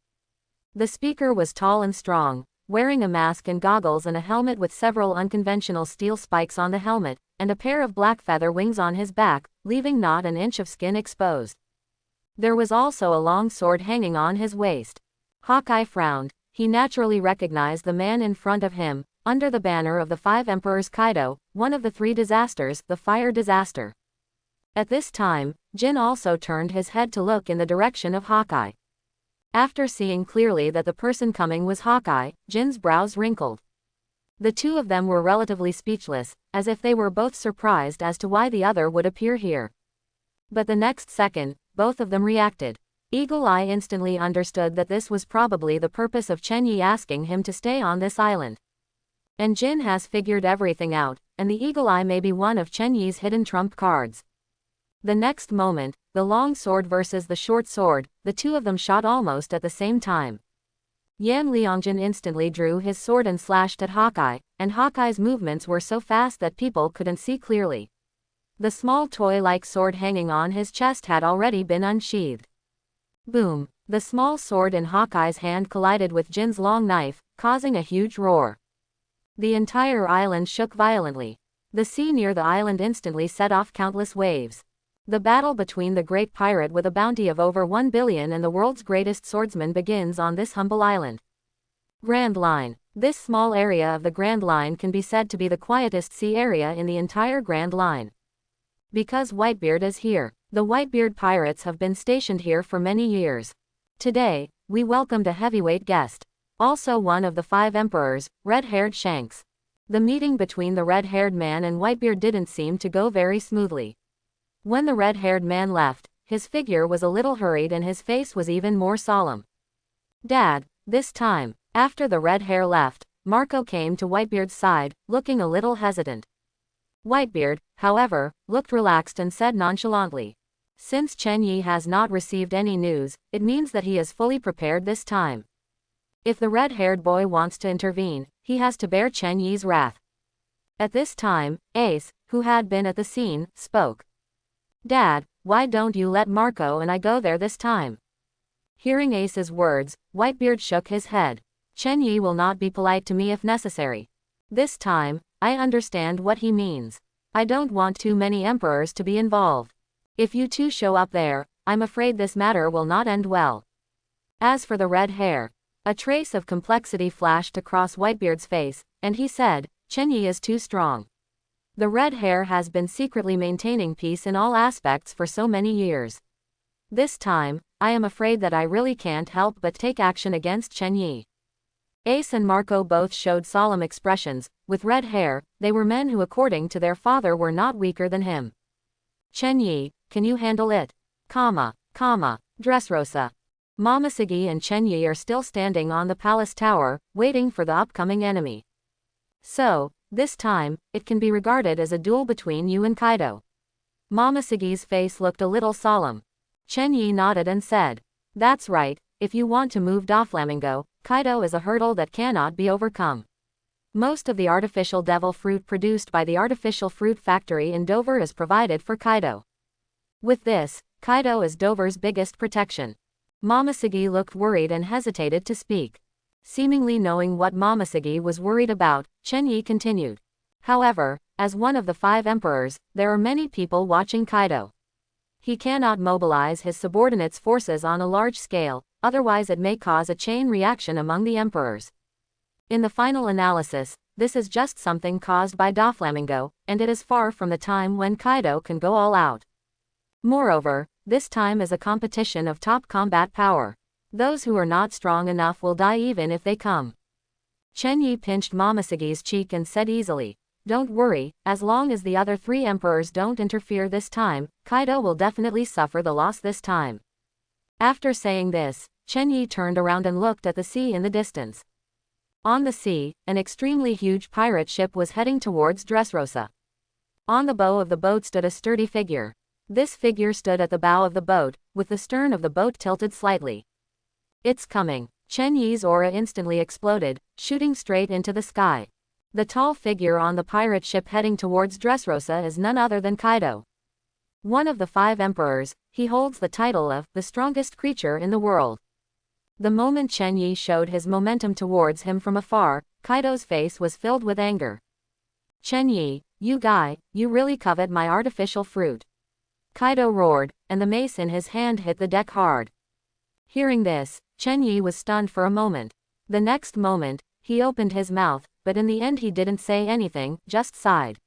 The speaker was tall and strong, wearing a mask and goggles and a helmet with several unconventional steel spikes on the helmet, and a pair of black feather wings on his back, leaving not an inch of skin exposed. There was also a long sword hanging on his waist. Hawkeye frowned. He naturally recognized the man in front of him, under the banner of the 5 Emperors Kaido, one of the 3 disasters, the fire disaster. At this time, Jin also turned his head to look in the direction of Hawkeye. After seeing clearly that the person coming was Hawkeye, Jin's brows wrinkled. The 2 of them were relatively speechless, as if they were both surprised as to why the other would appear here. But the next second, both of them reacted. Eagle Eye instantly understood that this was probably the purpose of Chen Yi asking him to stay on this island. And Jin has figured everything out, and the Eagle Eye may be one of Chen Yi's hidden trump cards. The next moment, the long sword versus the short sword, the 2 of them shot almost at the same time. Yan Liangjin instantly drew his sword and slashed at Hawkeye, and Hawkeye's movements were so fast that people couldn't see clearly. The small toy-like sword hanging on his chest had already been unsheathed. Boom! The small sword in Hawkeye's hand collided with Jin's long knife, causing a huge roar. The entire island shook violently. The sea near the island instantly set off countless waves. The battle between the great pirate with a bounty of over 1 billion and the world's greatest swordsman begins on this humble island. Grand Line. This small area of the Grand Line can be said to be the quietest sea area in the entire Grand Line. Because Whitebeard is here. The Whitebeard pirates have been stationed here for many years. Today, we welcomed a heavyweight guest. Also one of the 5 emperors, red-haired Shanks. The meeting between the red-haired man and Whitebeard didn't seem to go very smoothly. When the red-haired man left, his figure was a little hurried and his face was even more solemn. Dad, this time, after the red hair left, Marco came to Whitebeard's side, looking a little hesitant. Whitebeard, however, looked relaxed and said nonchalantly, "Since Chen Yi has not received any news, it means that he is fully prepared this time. If the red-haired boy wants to intervene, he has to bear Chen Yi's wrath." At this time, Ace, who had been at the scene, spoke. "Dad, why don't you let Marco and I go there this time?" Hearing Ace's words, Whitebeard shook his head. "Chen Yi will not be polite to me if necessary. This time, I understand what he means. I don't want too many emperors to be involved. If you two show up there, I'm afraid this matter will not end well." As for the red hair, a trace of complexity flashed across Whitebeard's face, and he said, "Chen Yi is too strong. The red hair has been secretly maintaining peace in all aspects for so many years. This time, I am afraid that I really can't help but take action against Chen Yi." Ace and Marco both showed solemn expressions. With red hair, they were men who according to their father were not weaker than him. "Chen Yi, can you handle it? Dressrosa." Momoshiki and Chen Yi are still standing on the palace tower, waiting for the upcoming enemy. "So, this time, it can be regarded as a duel between you and Kaido." Momoshiki's face looked a little solemn. Chen Yi nodded and said, "That's right, if you want to move Doflamingo, Kaido is a hurdle that cannot be overcome. Most of the artificial devil fruit produced by the artificial fruit factory in Dover is provided for Kaido. With this, Kaido is Dover's biggest protection." Momoshiki looked worried and hesitated to speak. Seemingly knowing what Momoshiki was worried about, Chen Yi continued. "However, as one of the 5 emperors, there are many people watching Kaido. He cannot mobilize his subordinates' forces on a large scale, otherwise it may cause a chain reaction among the emperors. In the final analysis, this is just something caused by Doflamingo, and it is far from the time when Kaido can go all out. Moreover, this time is a competition of top combat power. Those who are not strong enough will die even if they come." Chen Yi pinched Momoshiki's cheek and said easily, "Don't worry, as long as the other 3 emperors don't interfere this time, Kaido will definitely suffer the loss this time." After saying this, Chen Yi turned around and looked at the sea in the distance. On the sea, an extremely huge pirate ship was heading towards Dressrosa. On the bow of the boat stood a sturdy figure. This figure stood at the bow of the boat, with the stern of the boat tilted slightly. "It's coming." Chen Yi's aura instantly exploded, shooting straight into the sky. The tall figure on the pirate ship heading towards Dressrosa is none other than Kaido. One of the 5 emperors, he holds the title of the strongest creature in the world. The moment Chen Yi showed his momentum towards him from afar, Kaido's face was filled with anger. "Chen Yi, you guy, you really covet my artificial fruit." Kaido roared, and the mace in his hand hit the deck hard. Hearing this, Chen Yi was stunned for a moment. The next moment, he opened his mouth, but in the end he didn't say anything, just sighed.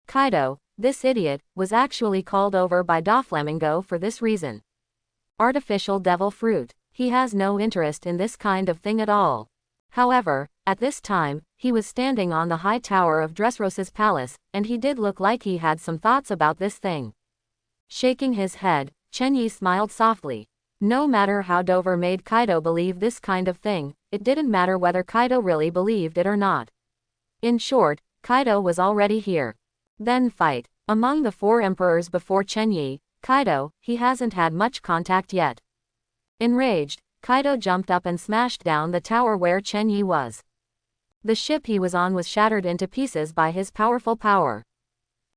Kaido, this idiot, was actually called over by Doflamingo for this reason. Artificial devil fruit. He has no interest in this kind of thing at all. However, at this time, he was standing on the high tower of Dressrosa's palace, and he did look like he had some thoughts about this thing. Shaking his head, Chen Yi smiled softly. No matter how Dover made Kaido believe this kind of thing, it didn't matter whether Kaido really believed it or not. In short, Kaido was already here. Then fight. Among the 4 emperors before Chen Yi, Kaido, he hasn't had much contact yet. Enraged, Kaido jumped up and smashed down the tower where Chen Yi was. The ship he was on was shattered into pieces by his powerful power.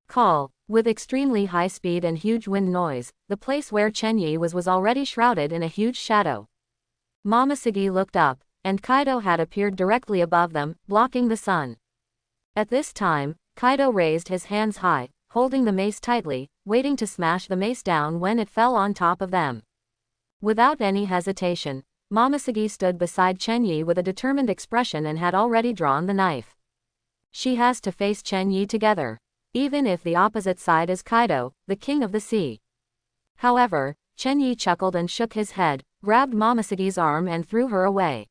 Call. With extremely high speed and huge wind noise, the place where Chen Yi was already shrouded in a huge shadow. Momoshiki looked up, and Kaido had appeared directly above them, blocking the sun. At this time, Kaido raised his hands high, holding the mace tightly, waiting to smash the mace down when it fell on top of them. Without any hesitation, Momoshiki stood beside Chenyi with a determined expression and had already drawn the knife. She has to face Chenyi together, even if the opposite side is Kaido, the king of the sea. However, Chenyi chuckled and shook his head, grabbed Momoshiki's arm and threw her away.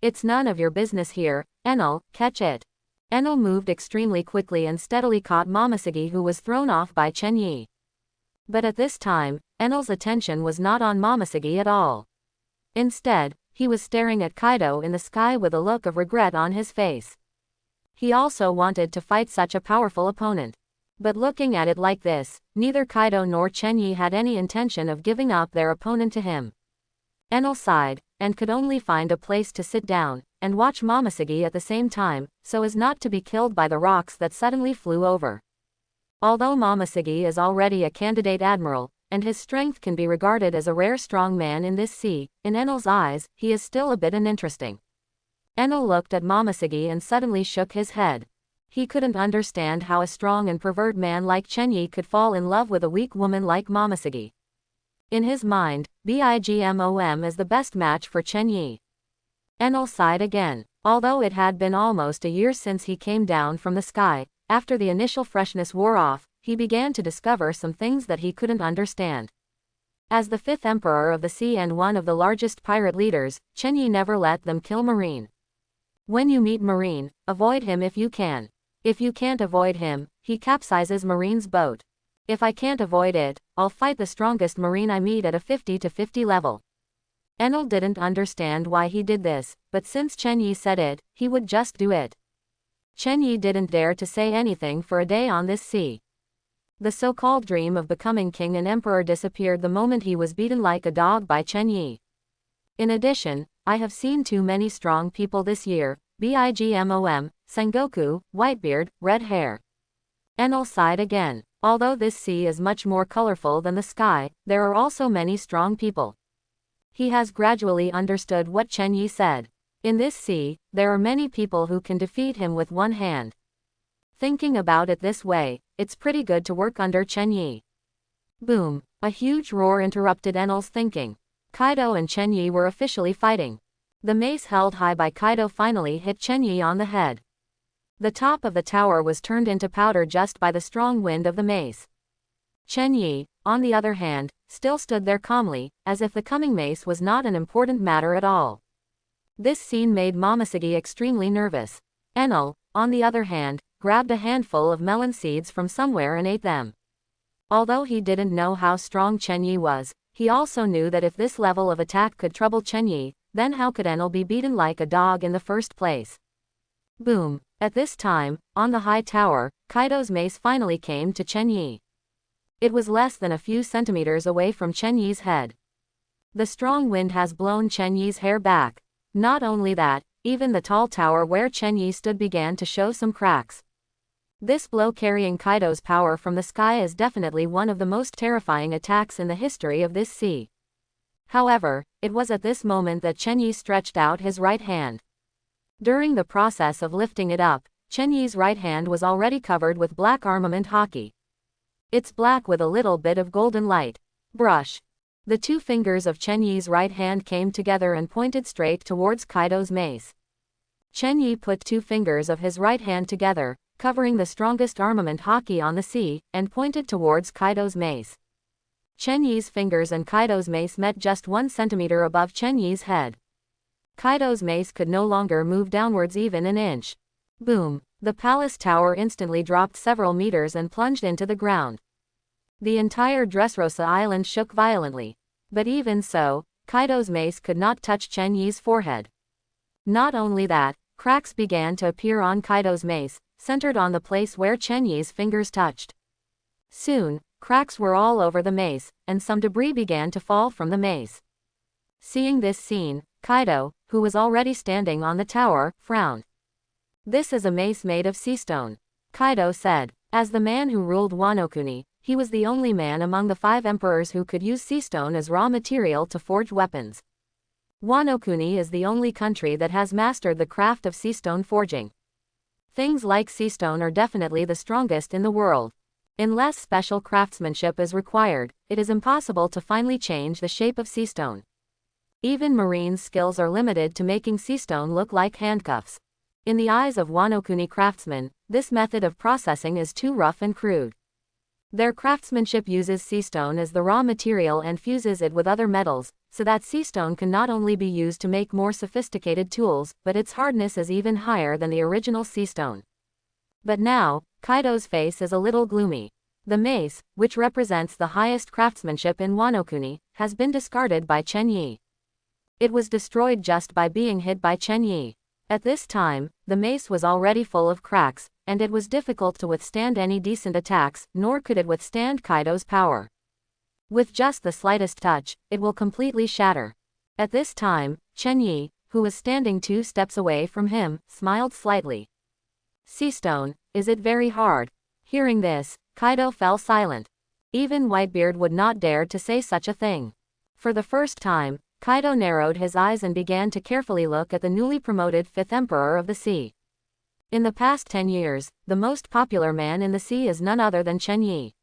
It's none of your business here, Enel, catch it. Enel moved extremely quickly and steadily caught Momoshiki, who was thrown off by Chenyi. But at this time, Enel's attention was not on Momoshiki at all. Instead, he was staring at Kaido in the sky with a look of regret on his face. He also wanted to fight such a powerful opponent. But looking at it like this, neither Kaido nor Chenyi had any intention of giving up their opponent to him. Enel sighed, and could only find a place to sit down, and watch Momoshiki at the same time, so as not to be killed by the rocks that suddenly flew over. Although Momoshiki is already a candidate admiral, and his strength can be regarded as a rare strong man in this sea, in Enel's eyes, he is still a bit uninteresting. Enel looked at Momoshiki and suddenly shook his head. He couldn't understand how a strong and perverted man like Chenyi could fall in love with a weak woman like Momoshiki. In his mind, Bigmom is the best match for Chenyi. Enel sighed again. Although it had been almost a year since he came down from the sky, after the initial freshness wore off, he began to discover some things that he couldn't understand. As the fifth emperor of the sea and one of the largest pirate leaders, Chenyi never let them kill Marine. When you meet Marine, avoid him if you can. If you can't avoid him, he capsizes Marine's boat. If I can't avoid it, I'll fight the strongest Marine I meet at a 50-50 level. Enel didn't understand why he did this, but since Chenyi said it, he would just do it. Chenyi didn't dare to say anything for a day on this sea. The so-called dream of becoming king and emperor disappeared the moment he was beaten like a dog by Chenyi. In addition, I have seen too many strong people this year, Bigmom, Sengoku, Whitebeard, red hair. Enel sighed again. Although this sea is much more colorful than the sky, there are also many strong people. He has gradually understood what Chenyi said. In this sea, there are many people who can defeat him with one hand. Thinking about it this way, it's pretty good to work under Chenyi. Boom! A huge roar interrupted Enel's thinking. Kaido and Chenyi were officially fighting. The mace held high by Kaido finally hit Chenyi on the head. The top of the tower was turned into powder just by the strong wind of the mace. Chenyi, on the other hand, still stood there calmly, as if the coming mace was not an important matter at all. This scene made Momoshiki extremely nervous. Enel, on the other hand, grabbed a handful of melon seeds from somewhere and ate them. Although he didn't know how strong Chenyi was, he also knew that if this level of attack could trouble Chenyi, then how could Enel be beaten like a dog in the first place? Boom! At this time, on the high tower, Kaido's mace finally came to Chenyi. It was less than a few centimeters away from Chenyi's head. The strong wind has blown Chenyi's hair back. Not only that, even the tall tower where Chenyi stood began to show some cracks. This blow carrying Kaido's power from the sky is definitely one of the most terrifying attacks in the history of this sea. However, it was at this moment that Chenyi stretched out his right hand. During the process of lifting it up, Chenyi's right hand was already covered with black armament haki. It's black with a little bit of golden light. Brush. The two fingers of Chenyi's right hand came together and pointed straight towards Kaido's mace. Chenyi put two fingers of his right hand together, covering the strongest armament haki on the sea, and pointed towards Kaido's mace. Chenyi's fingers and Kaido's mace met just 1 centimeter above Chenyi's head. Kaido's mace could no longer move downwards even an inch. Boom! The palace tower instantly dropped several meters and plunged into the ground. The entire Dressrosa island shook violently. But even so, Kaido's mace could not touch Chenyi's forehead. Not only that, cracks began to appear on Kaido's mace, centered on the place where Chenyi's fingers touched. Soon, cracks were all over the mace, and some debris began to fall from the mace. Seeing this scene, Kaido, who was already standing on the tower, frowned. This is a mace made of sea stone, Kaido said. As the man who ruled Wano Kuni, he was the only man among the 5 emperors who could use sea stone as raw material to forge weapons. Wano Kuni is the only country that has mastered the craft of sea stone forging. Things like sea stone are definitely the strongest in the world. Unless special craftsmanship is required, it is impossible to finely change the shape of sea stone. Even marine skills are limited to making sea stone look like handcuffs. In the eyes of Wano-kuni craftsmen, this method of processing is too rough and crude. Their craftsmanship uses sea stone as the raw material and fuses it with other metals, so that sea stone can not only be used to make more sophisticated tools, but its hardness is even higher than the original sea stone. But now, Kaido's face is a little gloomy. The mace, which represents the highest craftsmanship in Wano-kuni, has been discarded by Chen Yi. It was destroyed just by being hit by Chen Yi. At this time, the mace was already full of cracks, and it was difficult to withstand any decent attacks, nor could it withstand Kaido's power. With just the slightest touch, it will completely shatter. At this time, Chen Yi, who was standing 2 steps away from him, smiled slightly. Sea stone, is it very hard? Hearing this, Kaido fell silent. Even Whitebeard would not dare to say such a thing. For the first time, Kaido narrowed his eyes and began to carefully look at the newly promoted 5th Emperor of the Sea. In the past 10 years, the most popular man in the sea is none other than Chen Yi.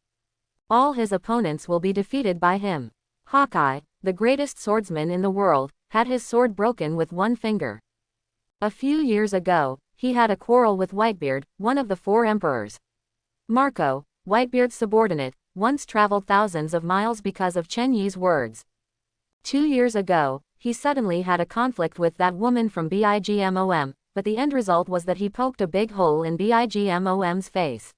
All his opponents will be defeated by him. Hawkeye, the greatest swordsman in the world, had his sword broken with 1 finger. A few years ago, he had a quarrel with Whitebeard, one of the 4 emperors. Marco, Whitebeard's subordinate, once traveled thousands of miles because of Chen Yi's words. 2 years ago, he suddenly had a conflict with that woman from Bigmom, but the end result was that he poked a big hole in Bigmom's face.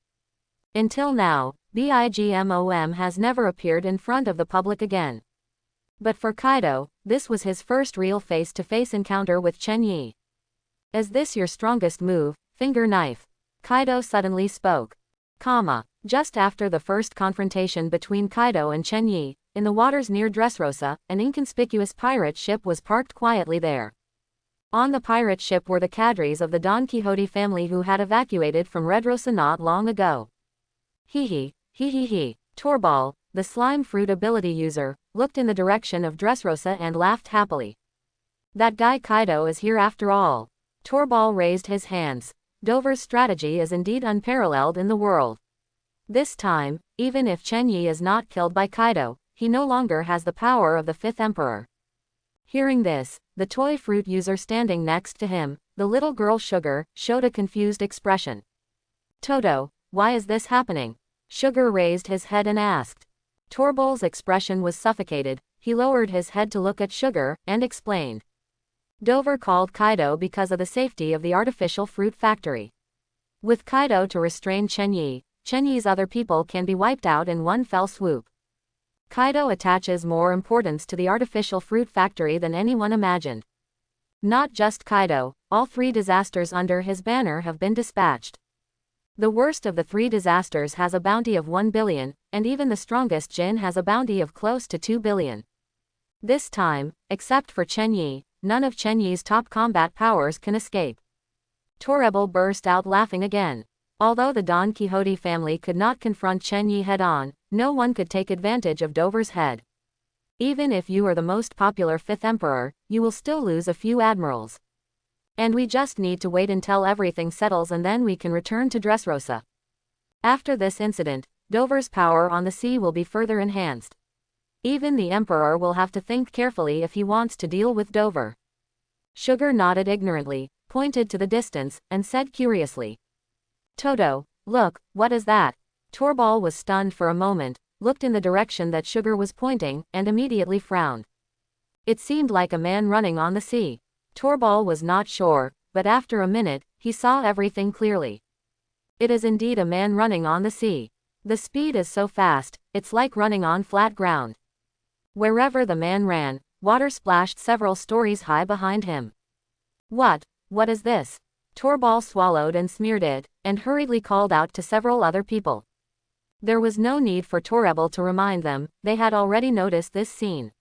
Until now, Bigmom has never appeared in front of the public again. But for Kaido, this was his first real face-to-face encounter with Chen Yi. Is this your strongest move, finger knife? Kaido suddenly spoke. Just after the first confrontation between Kaido and Chen Yi, in the waters near Dressrosa, an inconspicuous pirate ship was parked quietly there. On the pirate ship were the cadres of the Don Quixote family who had evacuated from Redrosa not long ago. Hee. Torball, the slime fruit ability user, looked in the direction of Dressrosa and laughed happily. That guy Kaido is here after all. Torball raised his hands. Dover's strategy is indeed unparalleled in the world. This time, even if Chen Yi is not killed by Kaido, he no longer has the power of the 5th Emperor. Hearing this, the toy fruit user standing next to him, the little girl Sugar, showed a confused expression. Toto, why is this happening? Sugar raised his head and asked. Torball's expression was suffocated. He lowered his head to look at Sugar, and explained. Dover called Kaido because of the safety of the artificial fruit factory. With Kaido to restrain Chen Yi's other people can be wiped out in one fell swoop. Kaido attaches more importance to the artificial fruit factory than anyone imagined. Not just Kaido, all 3 disasters under his banner have been dispatched. The worst of the 3 disasters has a bounty of 1 billion, and even the strongest Jin has a bounty of close to 2 billion. This time, except for Chen Yi, none of Chen Yi's top combat powers can escape. Torebel burst out laughing again. Although the Don Quixote family could not confront Chen Yi head-on, no one could take advantage of Dover's head. Even if you are the most popular 5th Emperor, you will still lose a few admirals. And we just need to wait until everything settles and then we can return to Dressrosa. After this incident, Dover's power on the sea will be further enhanced. Even the Emperor will have to think carefully if he wants to deal with Dover. Sugar nodded ignorantly, pointed to the distance, and said curiously. Toto, look, what is that? Torball was stunned for a moment, looked in the direction that Sugar was pointing, and immediately frowned. It seemed like a man running on the sea. Torball was not sure, but after a minute, he saw everything clearly. It is indeed a man running on the sea. The speed is so fast, it's like running on flat ground. Wherever the man ran, water splashed several stories high behind him. What is this? Torball swallowed and smeared it, and hurriedly called out to several other people. There was no need for Torebel to remind them, they had already noticed this scene.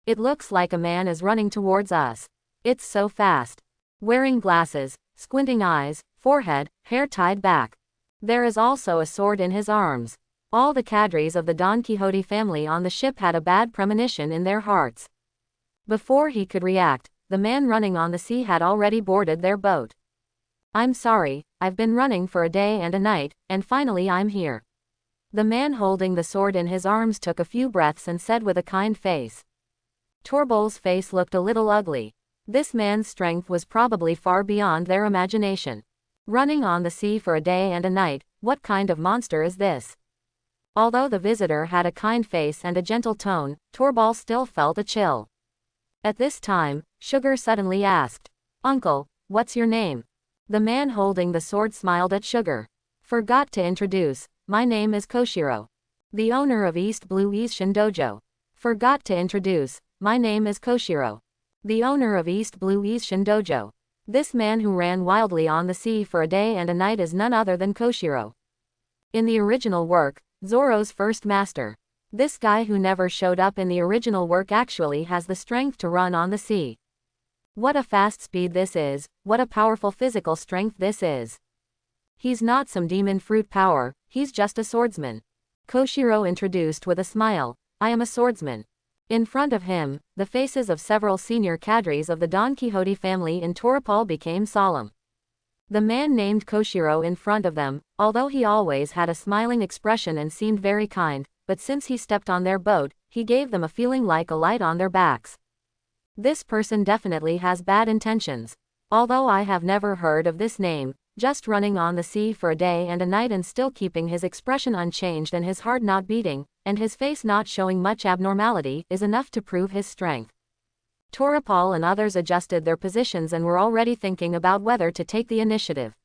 It looks like a man is running towards us. It's so fast. Wearing glasses, squinting eyes, forehead, hair tied back. There is also a sword in his arms. All the cadres of the Don Quixote family on the ship had a bad premonition in their hearts. Before he could react, the man running on the sea had already boarded their boat. I'm sorry, I've been running for a day and a night, and finally I'm here. The man holding the sword in his arms took a few breaths and said with a kind face. Torbol's face looked a little ugly. This man's strength was probably far beyond their imagination. Running on the sea for a day and a night, what kind of monster is this? Although the visitor had a kind face and a gentle tone, Torbal still felt a chill. At this time, Sugar suddenly asked, "Uncle, what's your name?" The man holding the sword smiled at Sugar. "Forgot to introduce, my name is Koshiro. The owner of East Blue Ishin Dojo." "Forgot to introduce, my name is Koshiro. The owner of East Blue Ishin Dojo." This man who ran wildly on the sea for a day and a night is none other than Koshiro. In the original work, Zoro's first master. This guy who never showed up in the original work actually has the strength to run on the sea. What a fast speed this is, what a powerful physical strength this is. He's not some demon fruit power, he's just a swordsman. Koshiro introduced with a smile, "I am a swordsman." In front of him, the faces of several senior cadres of the Don Quixote family in Toripal became solemn. The man named Koshiro in front of them, although he always had a smiling expression and seemed very kind, but since he stepped on their boat, he gave them a feeling like a light on their backs. This person definitely has bad intentions. Although I have never heard of this name, just running on the sea for a day and a night and still keeping his expression unchanged and his heart not beating, and his face not showing much abnormality, is enough to prove his strength. Toripal and others adjusted their positions and were already thinking about whether to take the initiative.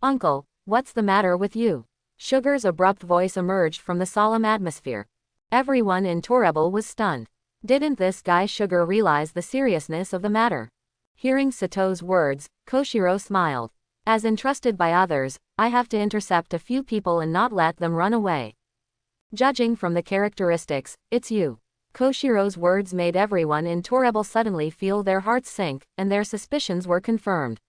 "Uncle, what's the matter with you?" Sugar's abrupt voice emerged from the solemn atmosphere. Everyone in Toribal was stunned. Didn't this guy Sugar realize the seriousness of the matter? Hearing Sato's words, Koshiro smiled. "As entrusted by others, I have to intercept a few people and not let them run away. Judging from the characteristics, it's you." Koshiro's words made everyone in Toribal suddenly feel their hearts sink, and their suspicions were confirmed.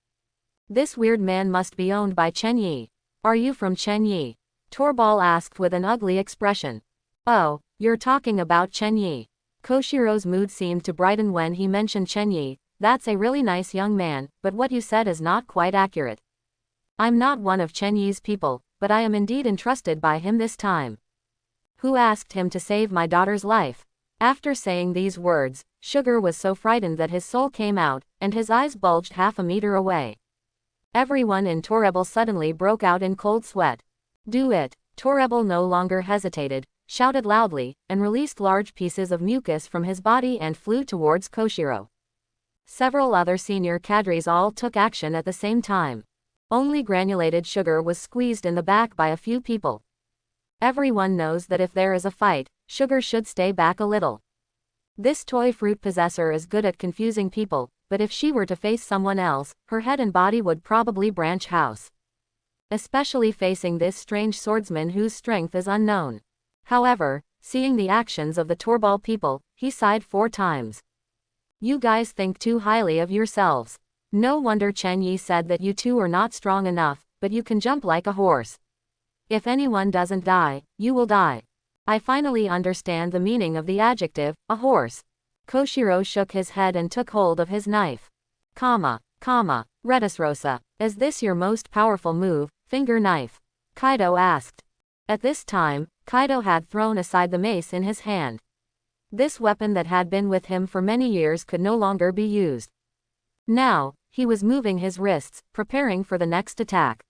"This weird man must be owned by Chen Yi. Are you from Chen Yi?" Torbal asked with an ugly expression. "Oh, you're talking about Chen Yi." Koshiro's mood seemed to brighten when he mentioned Chen Yi. "That's a really nice young man, but what you said is not quite accurate. I'm not one of Chen Yi's people, but I am indeed entrusted by him this time." "Who asked him to save my daughter's life?" After saying these words, Sugar was so frightened that his soul came out, and his eyes bulged half a meter away. Everyone in Toribal suddenly broke out in cold sweat. "Do it!" Toribal no longer hesitated, shouted loudly, and released large pieces of mucus from his body and flew towards Koshiro. Several other senior cadres all took action at the same time. Only granulated sugar was squeezed in the back by a few people. Everyone knows that if there is a fight, Sugar should stay back a little. This toy fruit possessor is good at confusing people, but if she were to face someone else, her head and body would probably branch house. Especially facing this strange swordsman whose strength is unknown. However, seeing the actions of the Torbal people, he sighed 4 times. "You guys think too highly of yourselves. No wonder Chen Yi said that you two are not strong enough, but you can jump like a horse. If anyone doesn't die, you will die. I finally understand the meaning of the adjective, a horse." Koshiro shook his head and took hold of his knife. Redisrosa, is this your most powerful move, finger knife?" Kaido asked. At this time, Kaido had thrown aside the mace in his hand. This weapon that had been with him for many years could no longer be used. Now, he was moving his wrists, preparing for the next attack.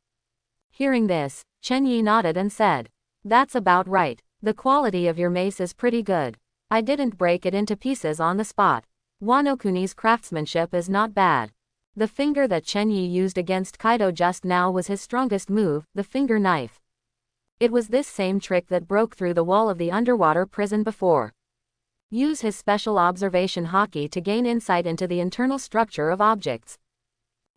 Hearing this, Chen Yi nodded and said, "That's about right. The quality of your mace is pretty good. I didn't break it into pieces on the spot. Wano Kuni's craftsmanship is not bad." The finger that Chen Yi used against Kaido just now was his strongest move, the finger knife. It was this same trick that broke through the wall of the underwater prison before. Use his special observation haki to gain insight into the internal structure of objects.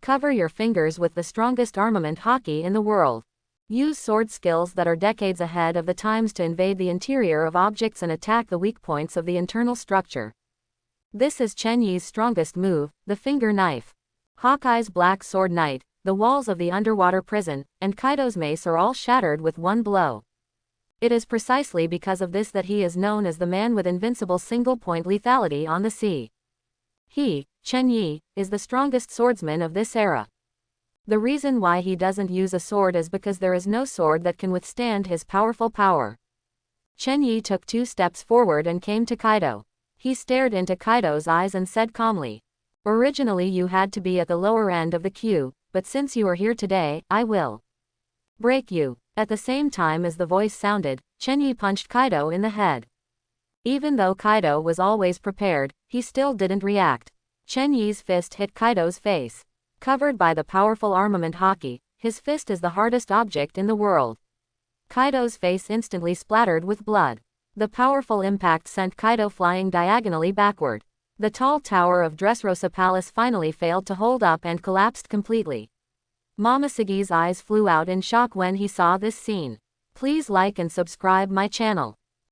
Cover your fingers with the strongest armament haki in the world. Use sword skills that are decades ahead of the times to invade the interior of objects and attack the weak points of the internal structure. This is Chen Yi's strongest move, the finger knife. Hawkeye's black sword knight, the walls of the underwater prison, and Kaido's mace are all shattered with one blow. It is precisely because of this that he is known as the man with invincible single-point lethality on the sea. He, Chen Yi, is the strongest swordsman of this era. The reason why he doesn't use a sword is because there is no sword that can withstand his powerful power. Chen Yi took 2 steps forward and came to Kaido. He stared into Kaido's eyes and said calmly, "Originally you had to be at the lower end of the queue, but since you are here today, I will break you." At the same time as the voice sounded, Chen Yi punched Kaido in the head. Even though Kaido was always prepared, he still didn't react. Chen Yi's fist hit Kaido's face. Covered by the powerful armament haki, his fist is the hardest object in the world. Kaido's face instantly splattered with blood. The powerful impact sent Kaido flying diagonally backward. The tall tower of Dressrosa Palace finally failed to hold up and collapsed completely. Momosegi's eyes flew out in shock when he saw this scene. Please like and subscribe my channel.